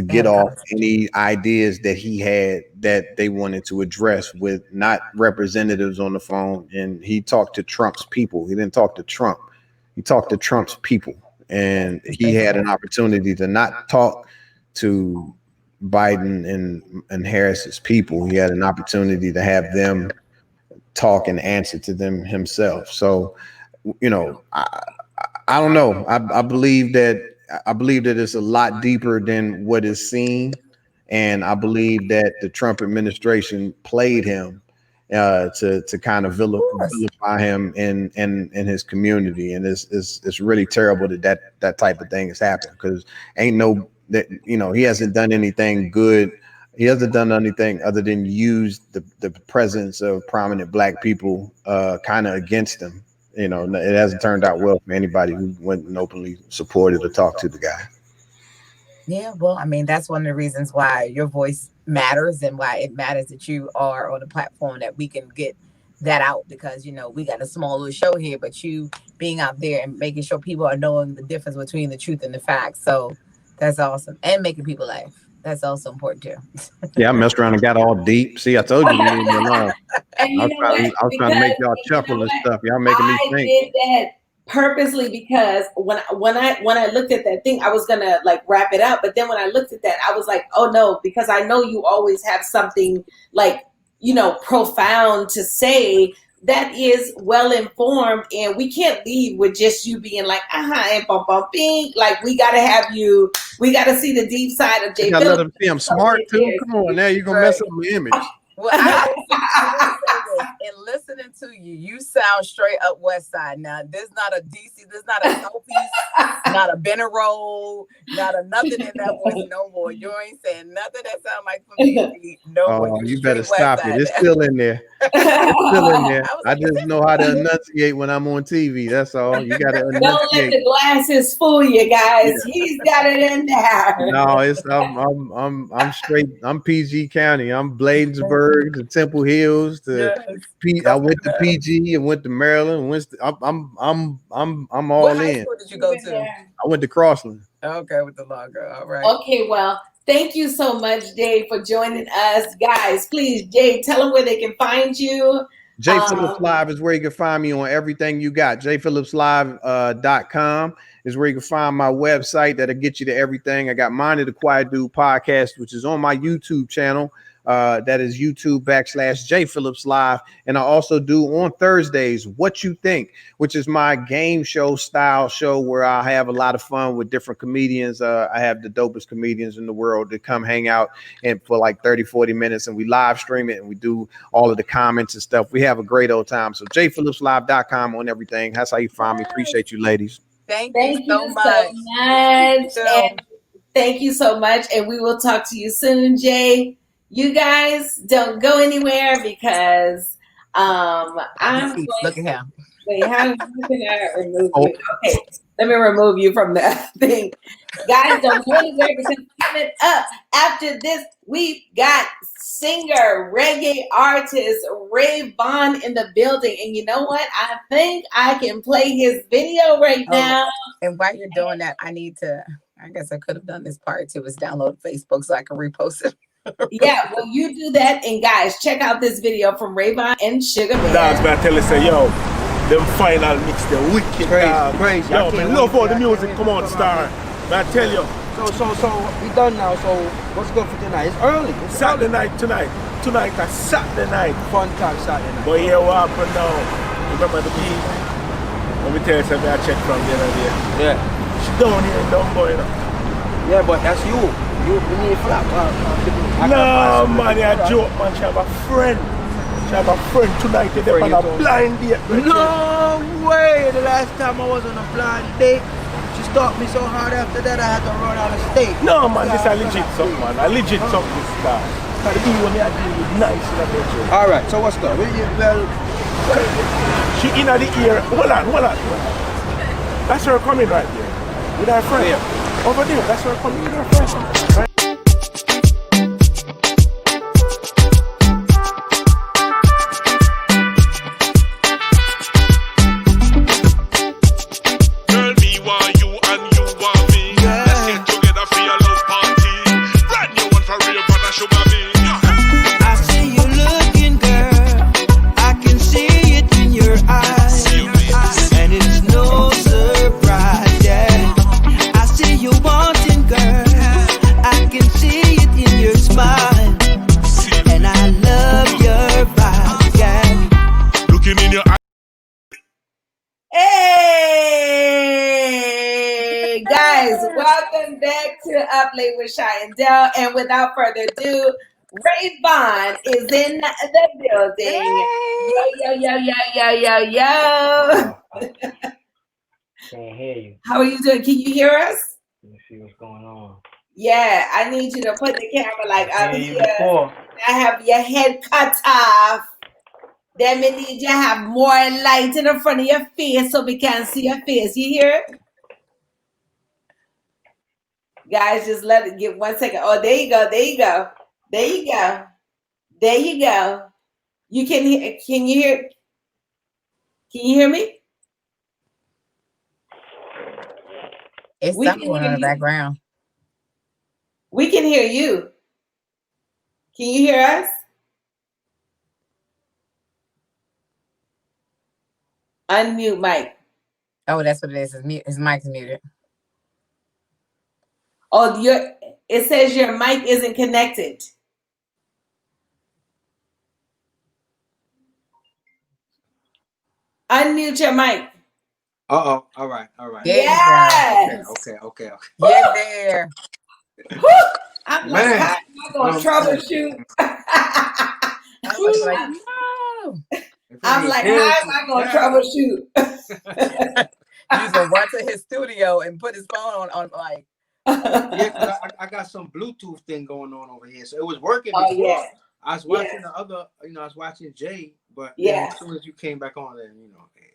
get off any ideas that he had that they wanted to address with not representatives on the phone. And he talked to Trump's people. He didn't talk to Trump. He talked to Trump's people, and he had an opportunity to not talk to Biden and Harris's people. He had an opportunity to have them talk and answer to them himself. So, I don't know. I believe that it's a lot deeper than what is seen, and I believe that the Trump administration played him to kind of vilify him in his community, and it's really terrible that type of thing has happened, because he hasn't done anything good. He hasn't done anything other than use the presence of prominent Black people kind of against him. It hasn't turned out well for anybody who went and openly supported or talked to the guy. Yeah, well, I mean, that's one of the reasons why your voice matters, and why it matters that you are on a platform that we can get that out, because we got a small little show here, but you being out there and making sure people are knowing the difference between the truth and the facts. So that's awesome. And making people laugh. That's also important too. Yeah, I messed around and got all deep. See, I told you to leave me alone. I was trying to make y'all chuckle and stuff. Y'all making me think. I did that purposely, because when I looked at that thing, I was gonna wrap it up. But then when I looked at that, I was like, oh no, because I know you always have something profound to say that is well informed, and we can't leave with just you being like, and bum bum bing. We gotta have you. We gotta see the deep side of Jay. You gotta let them see I'm smart too. Come on, now you're gonna mess up my image. Well, I will say and listening to you, you sound straight up West Side. Now, there's not a DC, there's not a Southeast, not a Benner Road, not a nothing in that voice no more. You ain't saying nothing that sound like from DC no more. You better stop it. It's still in there. It's still in there. I just know how to enunciate when I'm on TV. That's all. You got to enunciate. Don't let the glasses fool you, guys. Yeah. He's got it in there. No, it's I'm straight. I'm PG County. I'm Bladensburg to Temple Hills to I went to PG and went to Maryland. I'm all what in. High school did you go to? I went to Crossland. Okay, with the logo. All right. Okay, well, thank you so much, Jay, for joining us. Guys, please, Jay, tell them where they can find you. Jay Phillips Live is where you can find me on everything you got. jphillipslive.com is where you can find my website that'll get you to everything. I got Mind of the Quiet Dude podcast, which is on my YouTube channel. That is YouTube.com/J Phillips Live. And I also do on Thursdays, What You Think, which is my game show style show where I have a lot of fun with different comedians. I have the dopest comedians in the world that come hang out and for like 30-40 minutes, and we live stream it and we do all of the comments and stuff. We have a great old time. So jphillipslive.com on everything. That's how you find me. Appreciate you, ladies. Thank you so much. Thank you so much. And we will talk to you soon, Jay. You guys don't go anywhere because I'm look at him. Wait, how can I remove you? Okay, let me remove you from the thing. Guys, don't go anywhere because coming up after this, we've got singer, reggae artist Rayvon in the building. And you know what? I think I can play his video right now. And while you're doing that, I guess I could have done this part too, is download Facebook so I can repost it. Yeah, well, you do that, and guys, check out this video from Rayvon and Sugar Bear. Dogs, man, tell you, say, yo, them final mix, the wicked crazy. Yo, man, love all the music, come on, star. Man, I tell you. So we done now. So what's good for tonight? It's early. It's Saturday night tonight. Tonight is Saturday night. Fun time Saturday night. But here what happened now? Remember the beat? Let me tell you something. I checked from the other day. Yeah. She down here in Dumbo, you know. Yeah, but that's you. You need flap. No, man, you a joke, man. She have a friend. She have a friend tonight. They're on a blind date. No way. The last time I was on a blind date, she stopped me so hard after that I had to run out of state. No, man, this is a legit something, man. A legit something, this guy. The people when they are dealing with nice in a bedroom. All right, so what's up? She in the ear. Hold on. That's her coming right there. With her friend. Yeah. Over there, that's her coming with her friend. Right? Welcome back to Up Late with Shy and Del. And without further ado, Rayvon is in the building. Yo. Can't hear you. How are you doing? Can you hear us? Let me see what's going on. Yeah, I need you to put the camera like up here. Before. I have your head cut off. Then we need you to have more light in the front of your face so we can see your face. You hear it? Guys, just let it get 1 second. Oh, there you go. You can hear. Can you hear? Can you hear me? It's something in the background. We can hear you. Can you hear us? Unmute mic. Oh, that's what it is. His mic's muted. Oh, it says your mic isn't connected. Unmute your mic. All right. Yes. Okay. Get there. I'm going to troubleshoot. I was like, no. I'm like, how am I gonna troubleshoot? He's gonna run to his studio and put his phone on like. Yeah, because I got some Bluetooth thing going on over here, so it was working before. Oh yeah. I was watching the other, I was watching Jay, but yeah, as soon as you came back on, then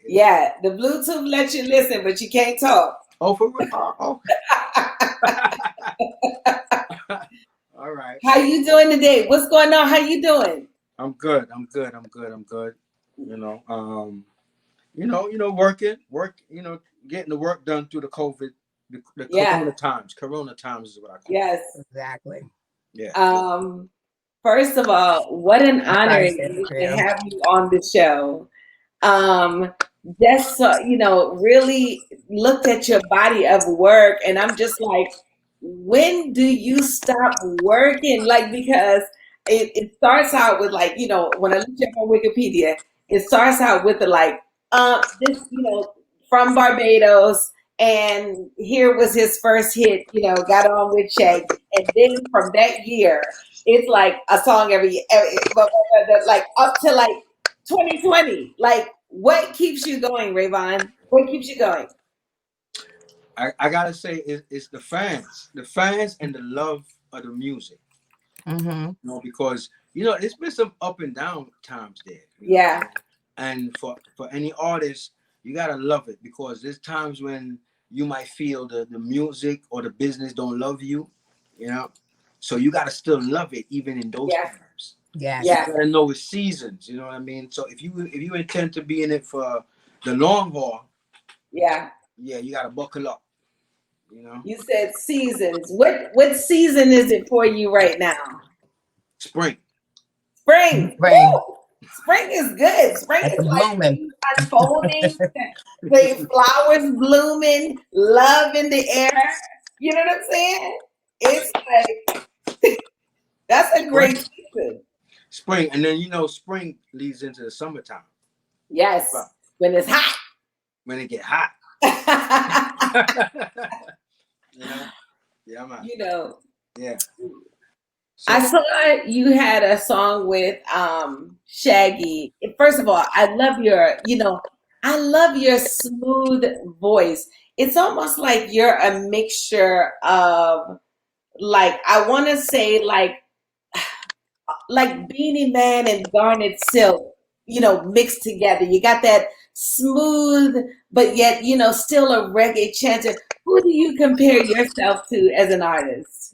yeah, the Bluetooth lets you listen, but you can't talk. Oh, for real? Oh. All right. How you doing today? What's going on? How you doing? I'm good. Working, getting the work done through the COVID, the Corona times is what I call it. Yes, exactly. Yeah. First of all, what an honor it is to have you on the show. Just really looked at your body of work, and I'm just like, when do you stop working? Like, because it starts out with like, when I look up on Wikipedia, it starts out with the like, this, from Barbados, and here was his first hit, got on with Shaggy, and then from that year, it's like a song every like up to like 2020. Like, what keeps you going, Rayvon? What keeps you going? I gotta say it's the fans and the love of the music. Mm-hmm. Because it's been some up and down times there. Yeah. And for any artist, you gotta love it, because there's times when you might feel the music or the business don't love you, so you gotta still love it even in those times. Yeah. You gotta know it's seasons, you know what I mean? So if you intend to be in it for the long haul, you gotta buckle up. You said seasons. What season is it for you right now? Spring. Spring is good. Spring is blooming, unfolding, the flowers blooming, love in the air. You know what I'm saying? It's like that's a great season. Spring, and then spring leads into the summertime. Yes, when it's hot. When it get hot. Yeah, man. Yeah. So, I saw you had a song with Shaggy. First of all, I love your smooth voice. It's almost like you're a mixture of, like, I want to say like Beanie Man and Garnet Silk, mixed together. You got that smooth, but yet, still a reggae chanter. Who do you compare yourself to as an artist?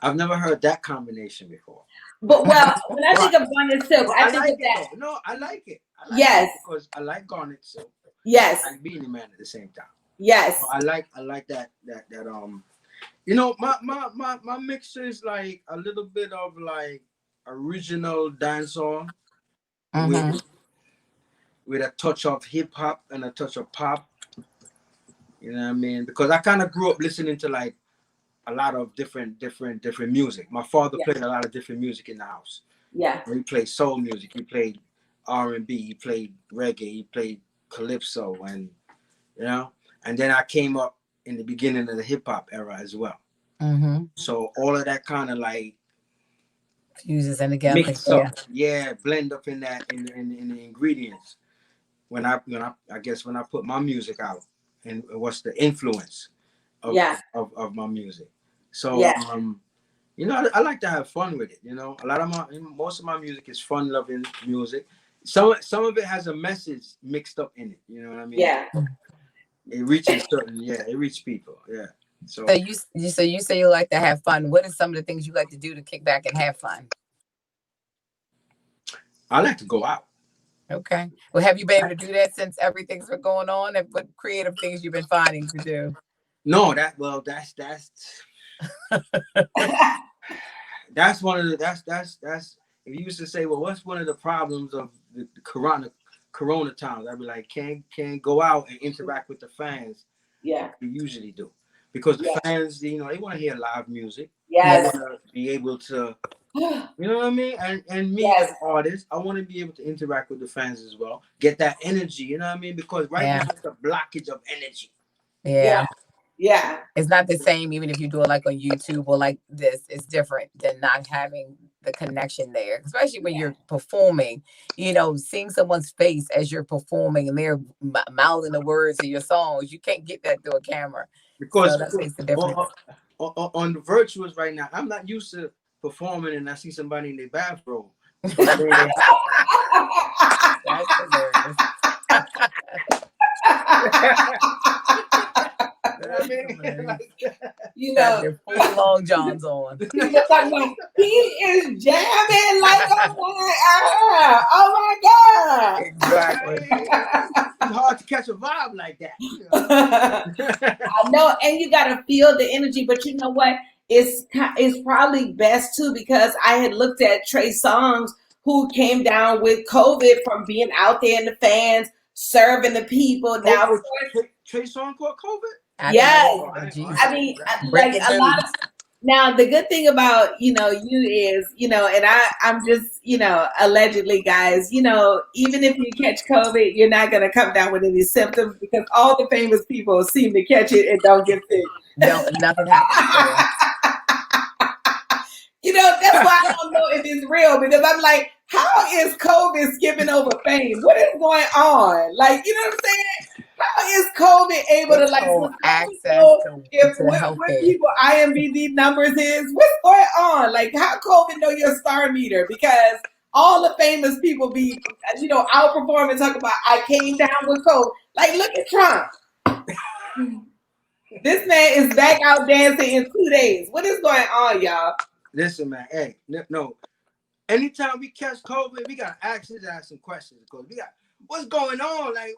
I've never heard that combination before. But when I think of Garnet Silk, I think of that. No, I like it. Yes, because I like Garnet Silk. Yes, I like Beanie Man at the same time. Yes, so I like that. My mixture is like a little bit of like original dancehall with a touch of hip hop and a touch of pop. You know what I mean? Because I kind of grew up listening to like a lot of different music. My father played a lot of different music in the house. Yeah. He played soul music. He played R&B. He played reggae. He played calypso, and and then I came up in the beginning of the hip hop era as well. So all of that kind of like fuses in together. Mix up, blend up in that in the ingredients. When I guess when I put my music out, and what's the influence of my music. So I like to have fun with it. Most of my music is fun loving music. Some of it has a message mixed up in it. You know what I mean? Yeah. It reaches it reaches people. Yeah. So you say you like to have fun. What are some of the things you like to do to kick back and have fun? I like to go out. Okay. Well, have you been able to do that since everything's been going on? And what creative things you've been finding to do? No, that's that's one of the that's if you used to say, well, what's one of the problems of the corona times? I'd be like, can't go out and interact with the fans. Yeah. You usually do. Because the fans, they want to hear live music. Yes. They want to be able to, you know what I mean? And me as an artist, I want to be able to interact with the fans as well. Get that energy, you know what I mean? Because now it's a blockage of energy. Yeah. Yeah. It's not the same, even if you do it like on YouTube or like this. It's different than not having the connection there, especially when you're performing, seeing someone's face as you're performing and they're mouthing the words of your songs. You can't get that through a camera. Because so that makes the difference. On the virtuals right now, I'm not used to performing and I see somebody in their bathrobe. That's hilarious. Their full long johns on. He is jamming like oh my god! Exactly. It's hard to catch a vibe like that. I know, and you got to feel the energy. But you know what? It's probably best too, because I had looked at Trey Songz, who came down with COVID from being out there in the fans, serving the people. Now, Trey Songz caught COVID. Yes, I mean, like a lot of. Now, the good thing about you is and I'm just allegedly, guys, even if you catch COVID, you're not gonna come down with any symptoms, because all the famous people seem to catch it and don't get sick. No, nothing happens. That's why I don't know if it's real, because I'm like, how is COVID skipping over fame? What is going on? Like, you know what I'm saying? How is COVID able to access to what people IMDb numbers is? What's going on? Like, how COVID know your star meter? Because all the famous people be outperforming and talk about, I came down with COVID. Like, look at Trump. This man is back out dancing in 2 days. What is going on, y'all? Listen, man. Hey, no. Anytime we catch COVID, we gotta ask some questions, because we got what's going on. Like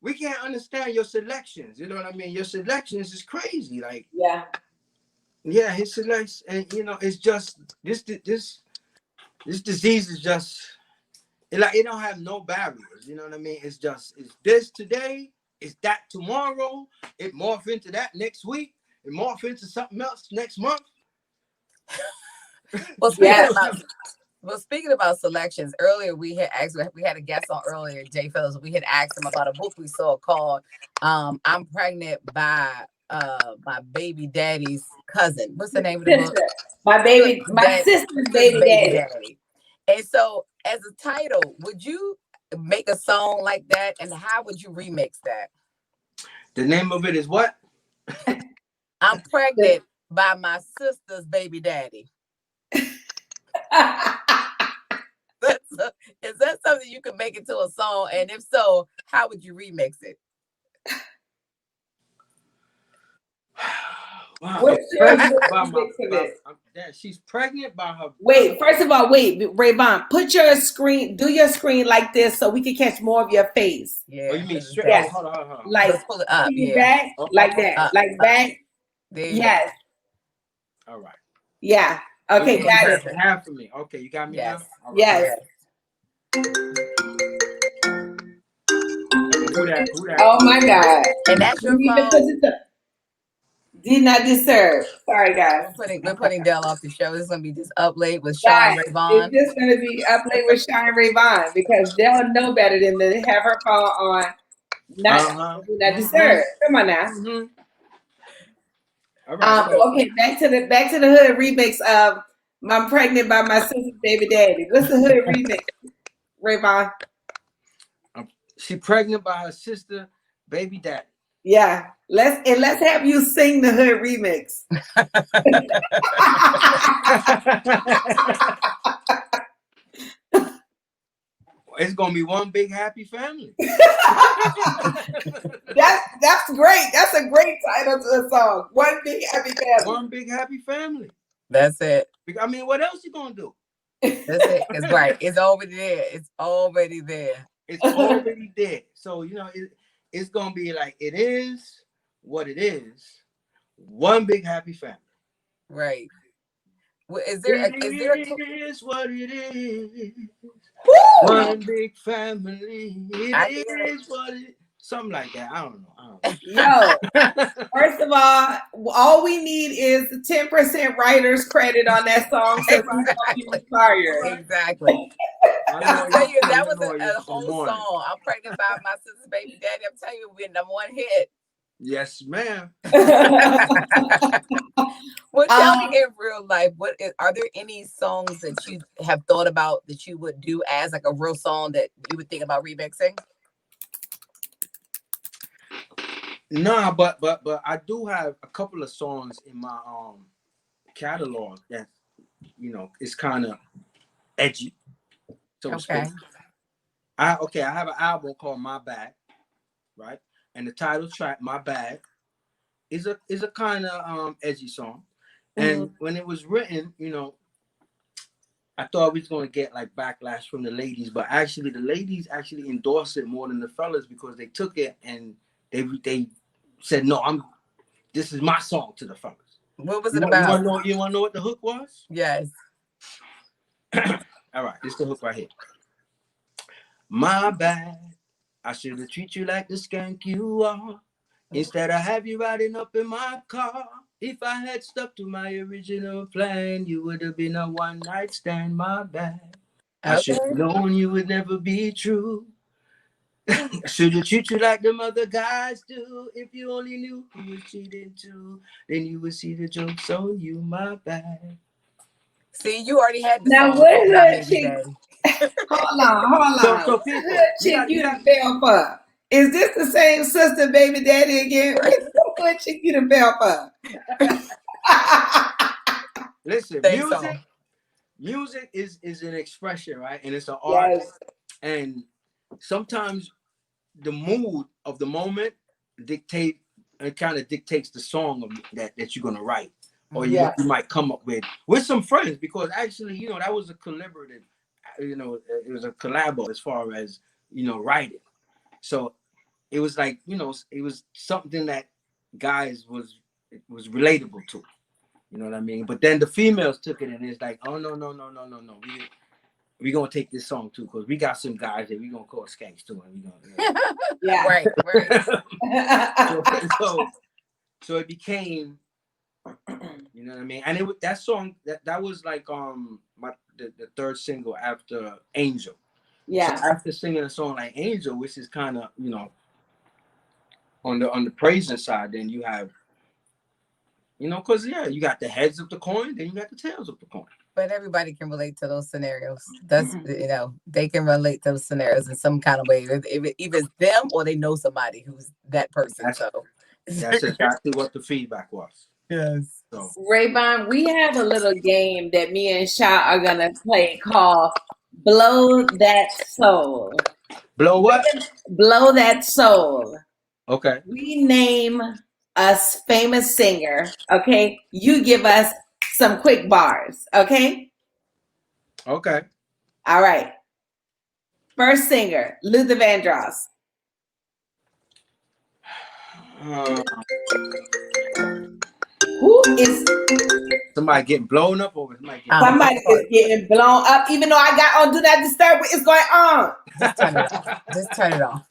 we can't understand your selections. You know what I mean? Your selections is crazy. Like his selections, and it's just this disease is just it don't have no barriers. You know what I mean? It's this today, it's that tomorrow. It morph into that next week. It morph into something else next month. Well, speaking about selections, earlier we had a guest on earlier, Jay Phillips. We had asked him about a book we saw called "I'm Pregnant by my Baby Daddy's Cousin." What's the name of the book? My sister's baby daddy. And so, as a title, would you make a song like that, and how would you remix that? The name of it is what? I'm pregnant by my sister's baby daddy. Is that something you could make into a song? And if so, how would you remix it? Wow. What's your remix of it? She's pregnant by her. Wait, first of all, Rayvon, do your screen like this so we can catch more of your face. Yeah. Oh, you mean straight? Yes. Hold on. Like, pull it up. Yeah. Back, like that. Like back. Yes. All right. Yeah. Okay, got it. Half of me. Okay, you got me now? Right. Yes. Who that? Oh my God. And that's your phone. Did not disturb. Sorry, guys. We're putting Dell off the show. This is going to be just up late with Sean Rayvon. It's just going to be up late with Sean Rayvon, because Dell know better than to have her phone on. Not disturb. Come on now. Mm-hmm. All right, okay, back to the hood remix of "I'm Pregnant by My Sister's Baby Daddy." What's the hood remix, Rayvon? She pregnant by her sister, baby daddy. Yeah, let's have you sing the hood remix. It's gonna be one big happy family. That's great. That's a great title to the song. One big happy family. One big happy family. That's it. I mean, what else you gonna do? That's it. It's right. It's already there. It's already there. It's already there. So it's gonna be like, it is what it is. One big happy family. Right. Well, is there a it is what it is. Woo! One big family. It is what it is. Something like that. I don't know. Yo, first of all we need is 10% writer's credit on that song. So Exactly. I'll tell you, that was a whole song. I'm pregnant by my sister's baby daddy. I'm telling you, we're #1 hit. Yes, ma'am. Well, tell me in real life, are there any songs that you have thought about that you would do as like a real song that you would think about remixing? Nah, but I do have a couple of songs in my catalog that it's kind of edgy. So Okay. I have an album called My Bad, right? And the title track My Bad is a kind of edgy song. And when it was written, I thought we was gonna get like backlash from the ladies, but actually the ladies actually endorsed it more than the fellas because they took it and they said, no, this is my song to the fellas. What was it about? You wanna know what the hook was? Yes. All right, this is the hook right here. My bad. I should have treated you like the skank you are. Instead, I have you riding up in my car. If I had stuck to my original plan, you would have been a one-night stand. My bad. Okay. I should have known you would never be true. I should have treated you like them other guys do. If you only knew who was cheating too, then you would see the jokes on you. My bad. See, you already had the now song. what hood chick? Hold on. So people, hood chick you done fell for? Is this the same sister, baby daddy again? What chick you done fell for? Listen, music is an expression, right? And it's an art. Yes. And sometimes the mood of the moment dictates the song that you're gonna write, or you might come up with some friends, because actually, that was a collaborative, it was a collabo as far as writing. So it was like it was something that guys was relatable to. You know what I mean? But then the females took it and it's like, oh no. We gonna take this song too, because we got some guys that we gonna call skanks too, and we gonna yeah, right. so it became, you know what I mean, and that song that was like the third single after Angel. Yeah. So after singing a song like Angel, which is kind of on the praising side, then you have because you got the heads of the coin, then you got the tails of the coin. But everybody can relate to those scenarios. That's they can relate to those scenarios in some kind of way. If it's them or they know somebody who's that person. That's exactly what the feedback was. Yes. So. Rayvon, we have a little game that me and Sha are gonna play called Blow That Soul. Blow what? Blow That Soul. Okay. We name a famous singer. Okay. You give us some quick bars. Okay. Okay. All right. First singer, Luther Vandross. Who is somebody getting blown up over? Somebody is getting blown up. Even though I got on Do Not Disturb, what is going on? Just turn it off.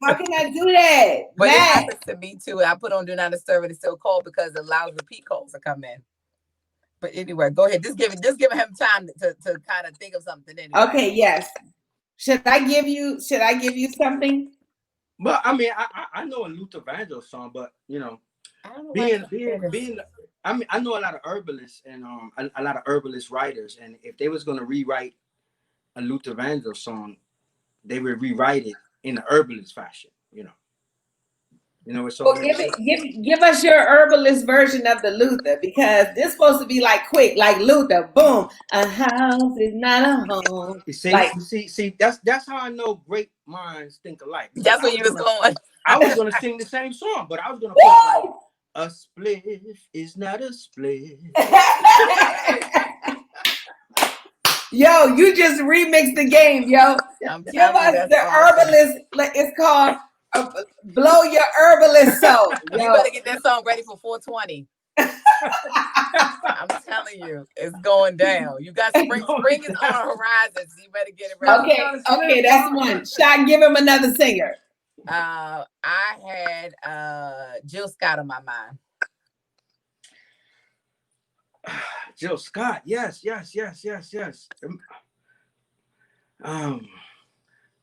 How can I do that? But it happens to me too. I put on Do Not Disturb and it's still called because it allows repeat calls to come in. But anyway, go ahead. Just giving him time to kind of think of something. Anyway. Okay. Yes. Should I give you something? Well, I mean, I know a Luther Vandross song, but being I mean, I know a lot of herbalists and a lot of herbalist writers, and if they was gonna rewrite a Luther Vandross song, they would rewrite it in the herbalist fashion. So well, give us your herbalist version of the Luther, because this supposed to be like quick, like Luther. Boom, a house is not a home. See, that's how I know great minds think alike. That's where you was going. I was gonna sing the same song, but I was gonna put like, a spliff is not a spliff. Yo, you just remixed the game, yo. Give us the herbalist. It's called Blow Your Herbalist Soul. You better get that song ready for 420. I'm telling you, it's going down. You got spring is on the horizon, so you better get it ready. Okay, that's one. Shot, give him another singer. I had Jill Scott on my mind. Jill Scott, yes.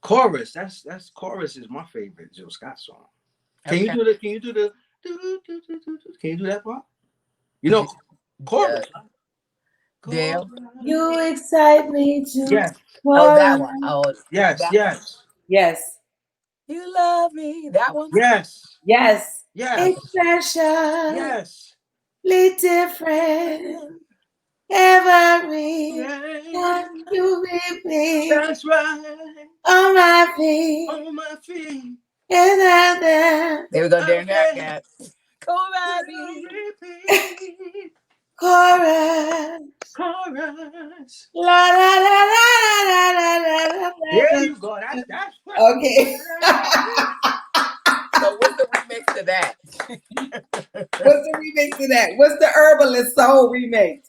Chorus, that's Chorus is my favorite Jill Scott song. Can you do the? Can you do the? Can you do that part? You know, chorus. Dale. You excite me to. Yes. Oh, that one. Oh, yes. that Yes. one. Yes. You love me. That one. Yes. Yes. Yes. It's special. Yes. Different. Every time you with me. That's right. On my feet. On my feet. And there. There we go, Darren Cat. Chorus. Chorus. La la la la la la la la. There you go. That's okay. So what's the remix to that? What's the remix to that? What's the Herbalist Soul remix?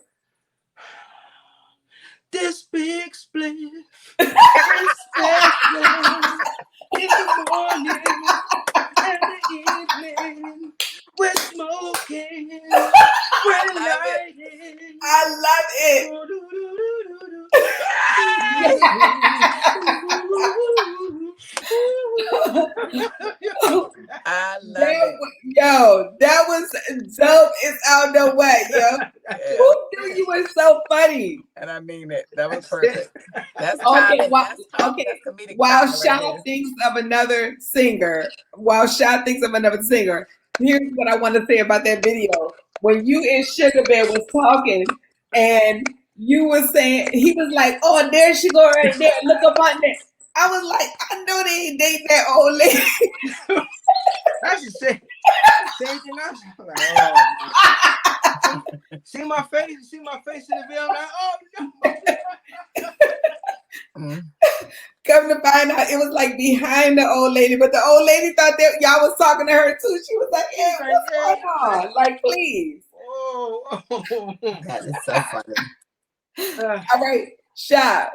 This big split. This split. In the morning and the evening, we're smoking, we're lighting. I love it. I love it. Yo, that was dope. It's out no way, yo. Who knew you were so funny? And I mean it. That was perfect. That's okay. timing. While, That's timing. okay. That's comedic While timing Shaw right thinks of another singer, here's what I want to say about that video. When you and Sugar Bear was talking, and you were saying, he was like, "Oh, there she go right there. Look up on there." I was like, I know they ain't dating that old lady. That's the same thing. Like, oh, see my face? See my face in the video? I'm like, oh no. Come to find out, it was like behind the old lady, but the old lady thought that y'all was talking to her too. She was like, "Yeah, what's going on? Like, please." Oh. That is so funny. All right, Shop.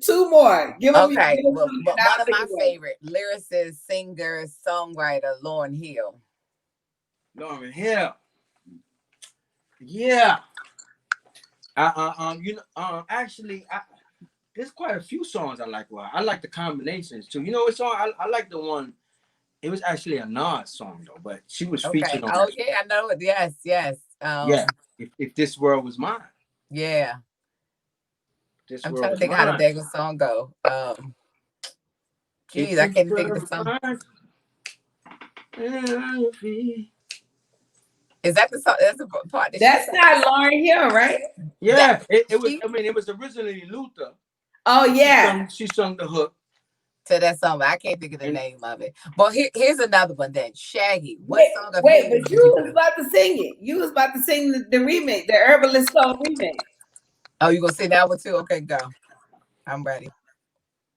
Two more. Give them. Okay. Well, one of my favorite lyricist, singer, songwriter, Lauryn Hill. Lauryn Hill. Yeah. Actually, there's quite a few songs I like. Well, I like the combinations too. You know what song? I like the one. It was actually a Nas song though, but she was featured on. Oh yeah, I know it. Yes. Yeah. If this world was mine. Yeah. This I'm world trying to think mine. how the dang song go. Geez, I can't think of the song. Is that the song? That's the part. That's not Lauryn Hill, right? Yeah, it was. I mean, it was originally Luther. Oh yeah, she sung the hook to that song. But I can't think of the name of it. Well, here's another one. Then Shaggy. What song? But you was about to sing it. You was about to sing the remake, the Herbalist Soul remake. Oh, you gonna sing that one too? Okay, go. I'm ready.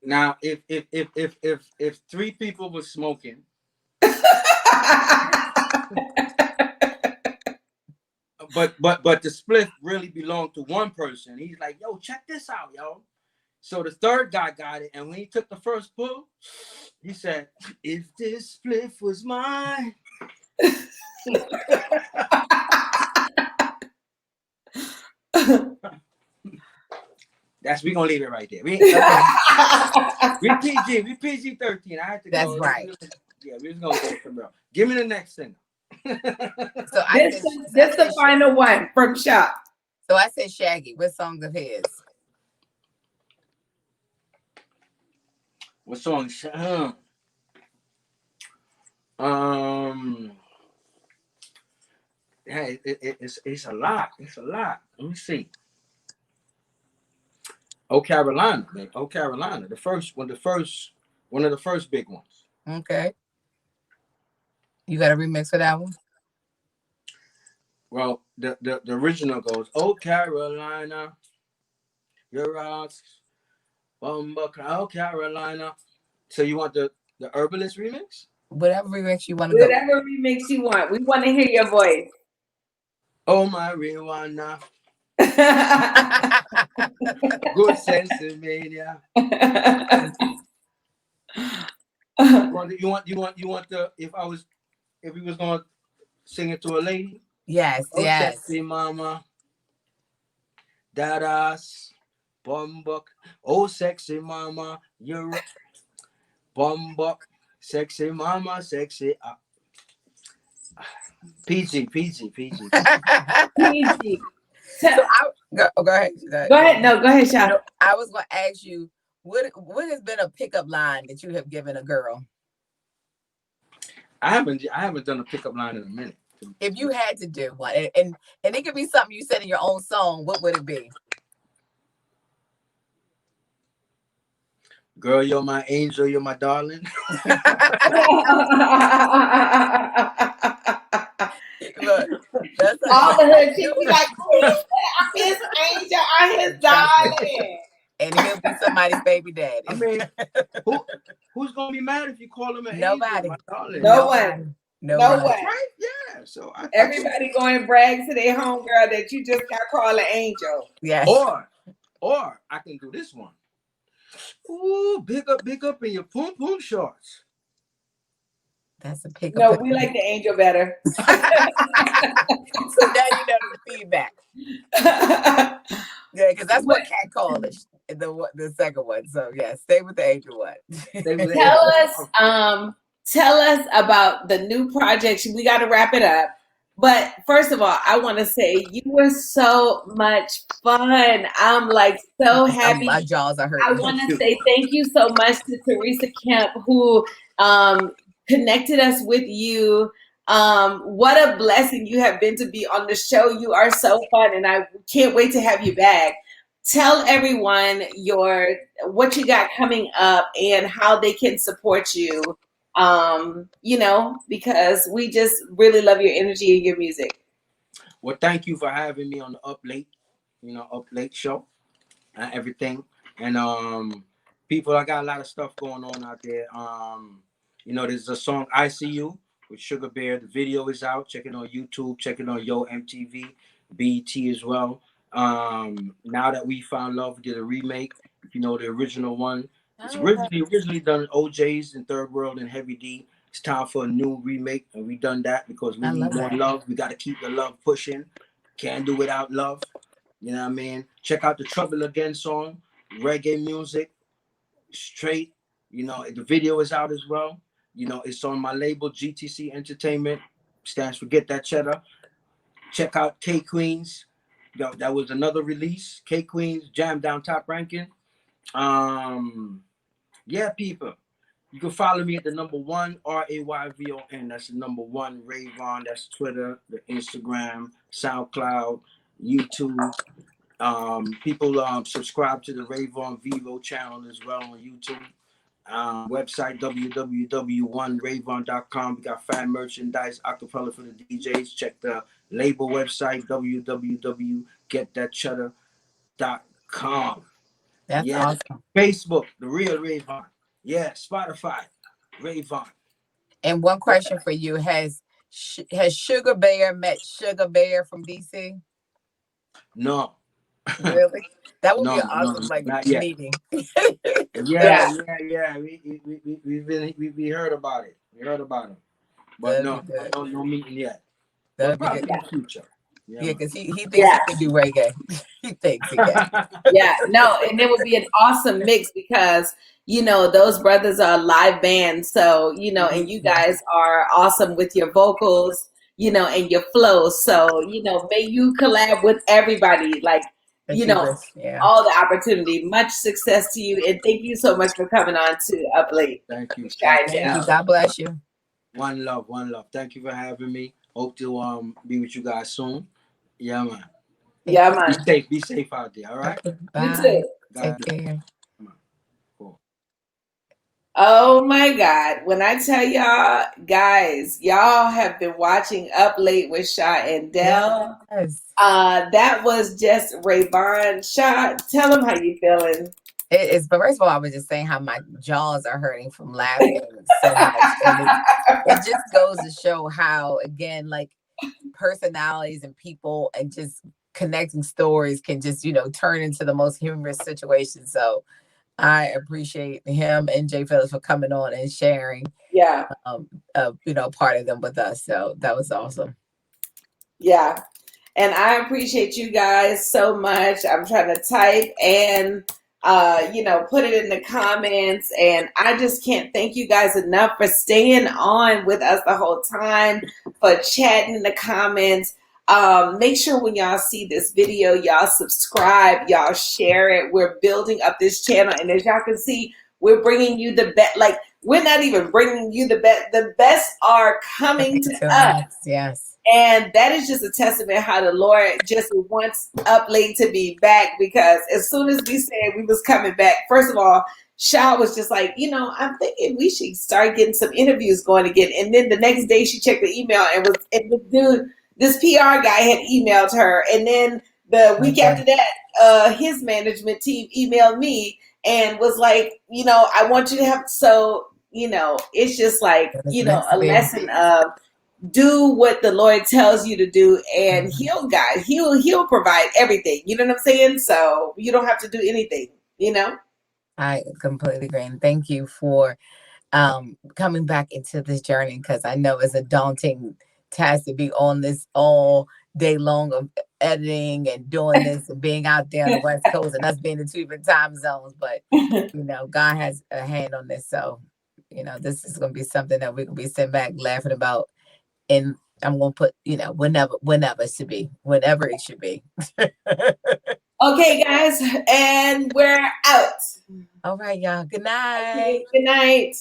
Now, if three people were smoking. But the split really belonged to one person. He's like, "Yo, check this out, yo." So the third guy got it, and when he took the first pull, he said, "If this spliff was mine." We gonna leave it right there. We PG-13. I had to That's go. right. Yeah, we're just gonna go somewhere else. Give me the next singer. So this the final one from Shop. So I said Shaggy. What songs of his? What song? Yeah, it's a lot. It's a lot. Let me see. Oh Carolina, man. Oh Carolina. One of the first big ones. Okay. You got a remix for that one? Well, the original goes, "Oh Carolina, your rocks, oh Carolina." So you want the Herbalist remix? Whatever remix you want to Whatever remix you want. We want to hear your voice. Oh my marijuana. Good Sensimania. You want the if we was gonna sing it to a lady? Yes, oh, yes. Sexy mama. That ass. Bumbuk. Oh sexy mama. You're bumbuk. Sexy mama, sexy. PG. PG. So go ahead. Go ahead. No, go ahead, Sean. No, I was going to ask you, what has been a pickup line that you have given a girl? I haven't done a pickup line in a minute. If you had to do one, and it could be something you said in your own song, what would it be? Girl, you're my angel, you're my darling. Look, that's all of her she be like, I'm his angel, I'm his darling. And he'll be somebody's baby daddy. I mean, who's gonna be mad if you call him an Nobody. angel, my darling? No one. Right? Yeah. So everybody going brag to their homegirl that you just got called an angel. Yes. Or I can do this one. Ooh, big up in your poom poom shorts. That's a pickup. No, we like the angel better. So now you know the feedback. Yeah, because that's what Kat called it, the second one. So yeah, stay with the angel one. Tell us about the new projects. We got to wrap it up. But first of all, I want to say you were so much fun. I'm like so happy. My jaws are hurting. I want to say thank you so much to Teresa Kemp, who connected us with you. What a blessing you have been to be on the show. You are so fun, and I can't wait to have you back. Tell everyone what you got coming up and how they can support you. Because we just really love your energy and your music. Well, thank you for having me on the Up Late show and everything. And people, I got a lot of stuff going on out there. There's a song I See You with Sugar Bear. The video is out. Check it on YouTube. Check it on Yo MTV, BET as well. Now That We Found Love, we did a remake. The original one. It's originally done OJ's and Third World and Heavy D. It's time for a new remake, and we done that because we need more love. We got to keep the love pushing. Can't do without love. You know what I mean? Check out the Trouble Again song, reggae music, straight. The video is out as well. It's on my label, GTC Entertainment. Stands for Get That Cheddar. Check out K Queens. That was another release. K Queens, Jam Down Top Ranking. Yeah, people. You can follow me at the number 1 RAYVON. That's the number 1 Rayvon. That's Twitter, the Instagram, SoundCloud, YouTube. People subscribe to the Rayvon Vivo channel as well on YouTube. Website www.1rayvon.com. We got fan merchandise, acapella for the DJs. Check the label website www.getthatcheddar.com. That's awesome. Facebook, The Real Rayvon. Yeah, Spotify, Rayvon. And one question for you: Has Sugar Bear met Sugar Bear from DC? No. Really? That would be an awesome meeting. Yeah. We heard about it. We heard about him, but no meeting yet. That'd be good in the future. Yeah, because he thinks he can do reggae. He thinks he can. Yeah, no, and it would be an awesome mix because those brothers are a live band, so and you guys are awesome with your vocals, and your flows. So may you collab with everybody, all the opportunity. Much success to you, and thank you so much for coming on to Up Late. Thank you. Thank you. God bless you. One love. Thank you for having me. Hope to be with you guys soon. Yeah, man. Yeah, man. Be safe out there. All right. Bye. You too. Take care. Cool. Oh my God. When I tell y'all, guys, y'all have been watching Up Late with Sha and Del. Yes. That was just Rayvon. Sha, tell them how you feeling. But first of all, I was just saying how my jaws are hurting from laughing so much. And it just goes to show how, again, personalities and people and just connecting stories can just, turn into the most humorous situations. So I appreciate him and Jay Phillips for coming on and sharing, part of them with us. So that was awesome. Yeah. And I appreciate you guys so much. I'm trying to type and put it in the comments. And I just can't thank you guys enough for staying on with us the whole time, for chatting in the comments. Make sure when y'all see this video, y'all subscribe, y'all share it. We're building up this channel. And as y'all can see, we're bringing you the best. Like, we're not even bringing you the best. The best are coming to us. Yes. And that is just a testament how the Lord just wants Up Late to be back, because as soon as we said we was coming back, first of all, Shaw was just like, I'm thinking we should start getting some interviews going again. And then the next day she checked the email and the dude, this PR guy had emailed her. And then the week after that, his management team emailed me and was like, I want you to have, so, it's just like, a lesson of do what the Lord tells you to do, and he'll guide, he'll provide everything. You know what I'm saying? So you don't have to do anything, I completely agree. And thank you for coming back into this journey, because I know it's a daunting task to be on this all day long of editing and doing this and being out there on the West Coast and us being in 2 different time zones. But God has a hand on this. So, this is going to be something that we can be sitting back laughing about. And I'm going to put, whenever it should be, whenever it should be. Okay, guys. And we're out. All right, y'all. Good night. Okay, good night.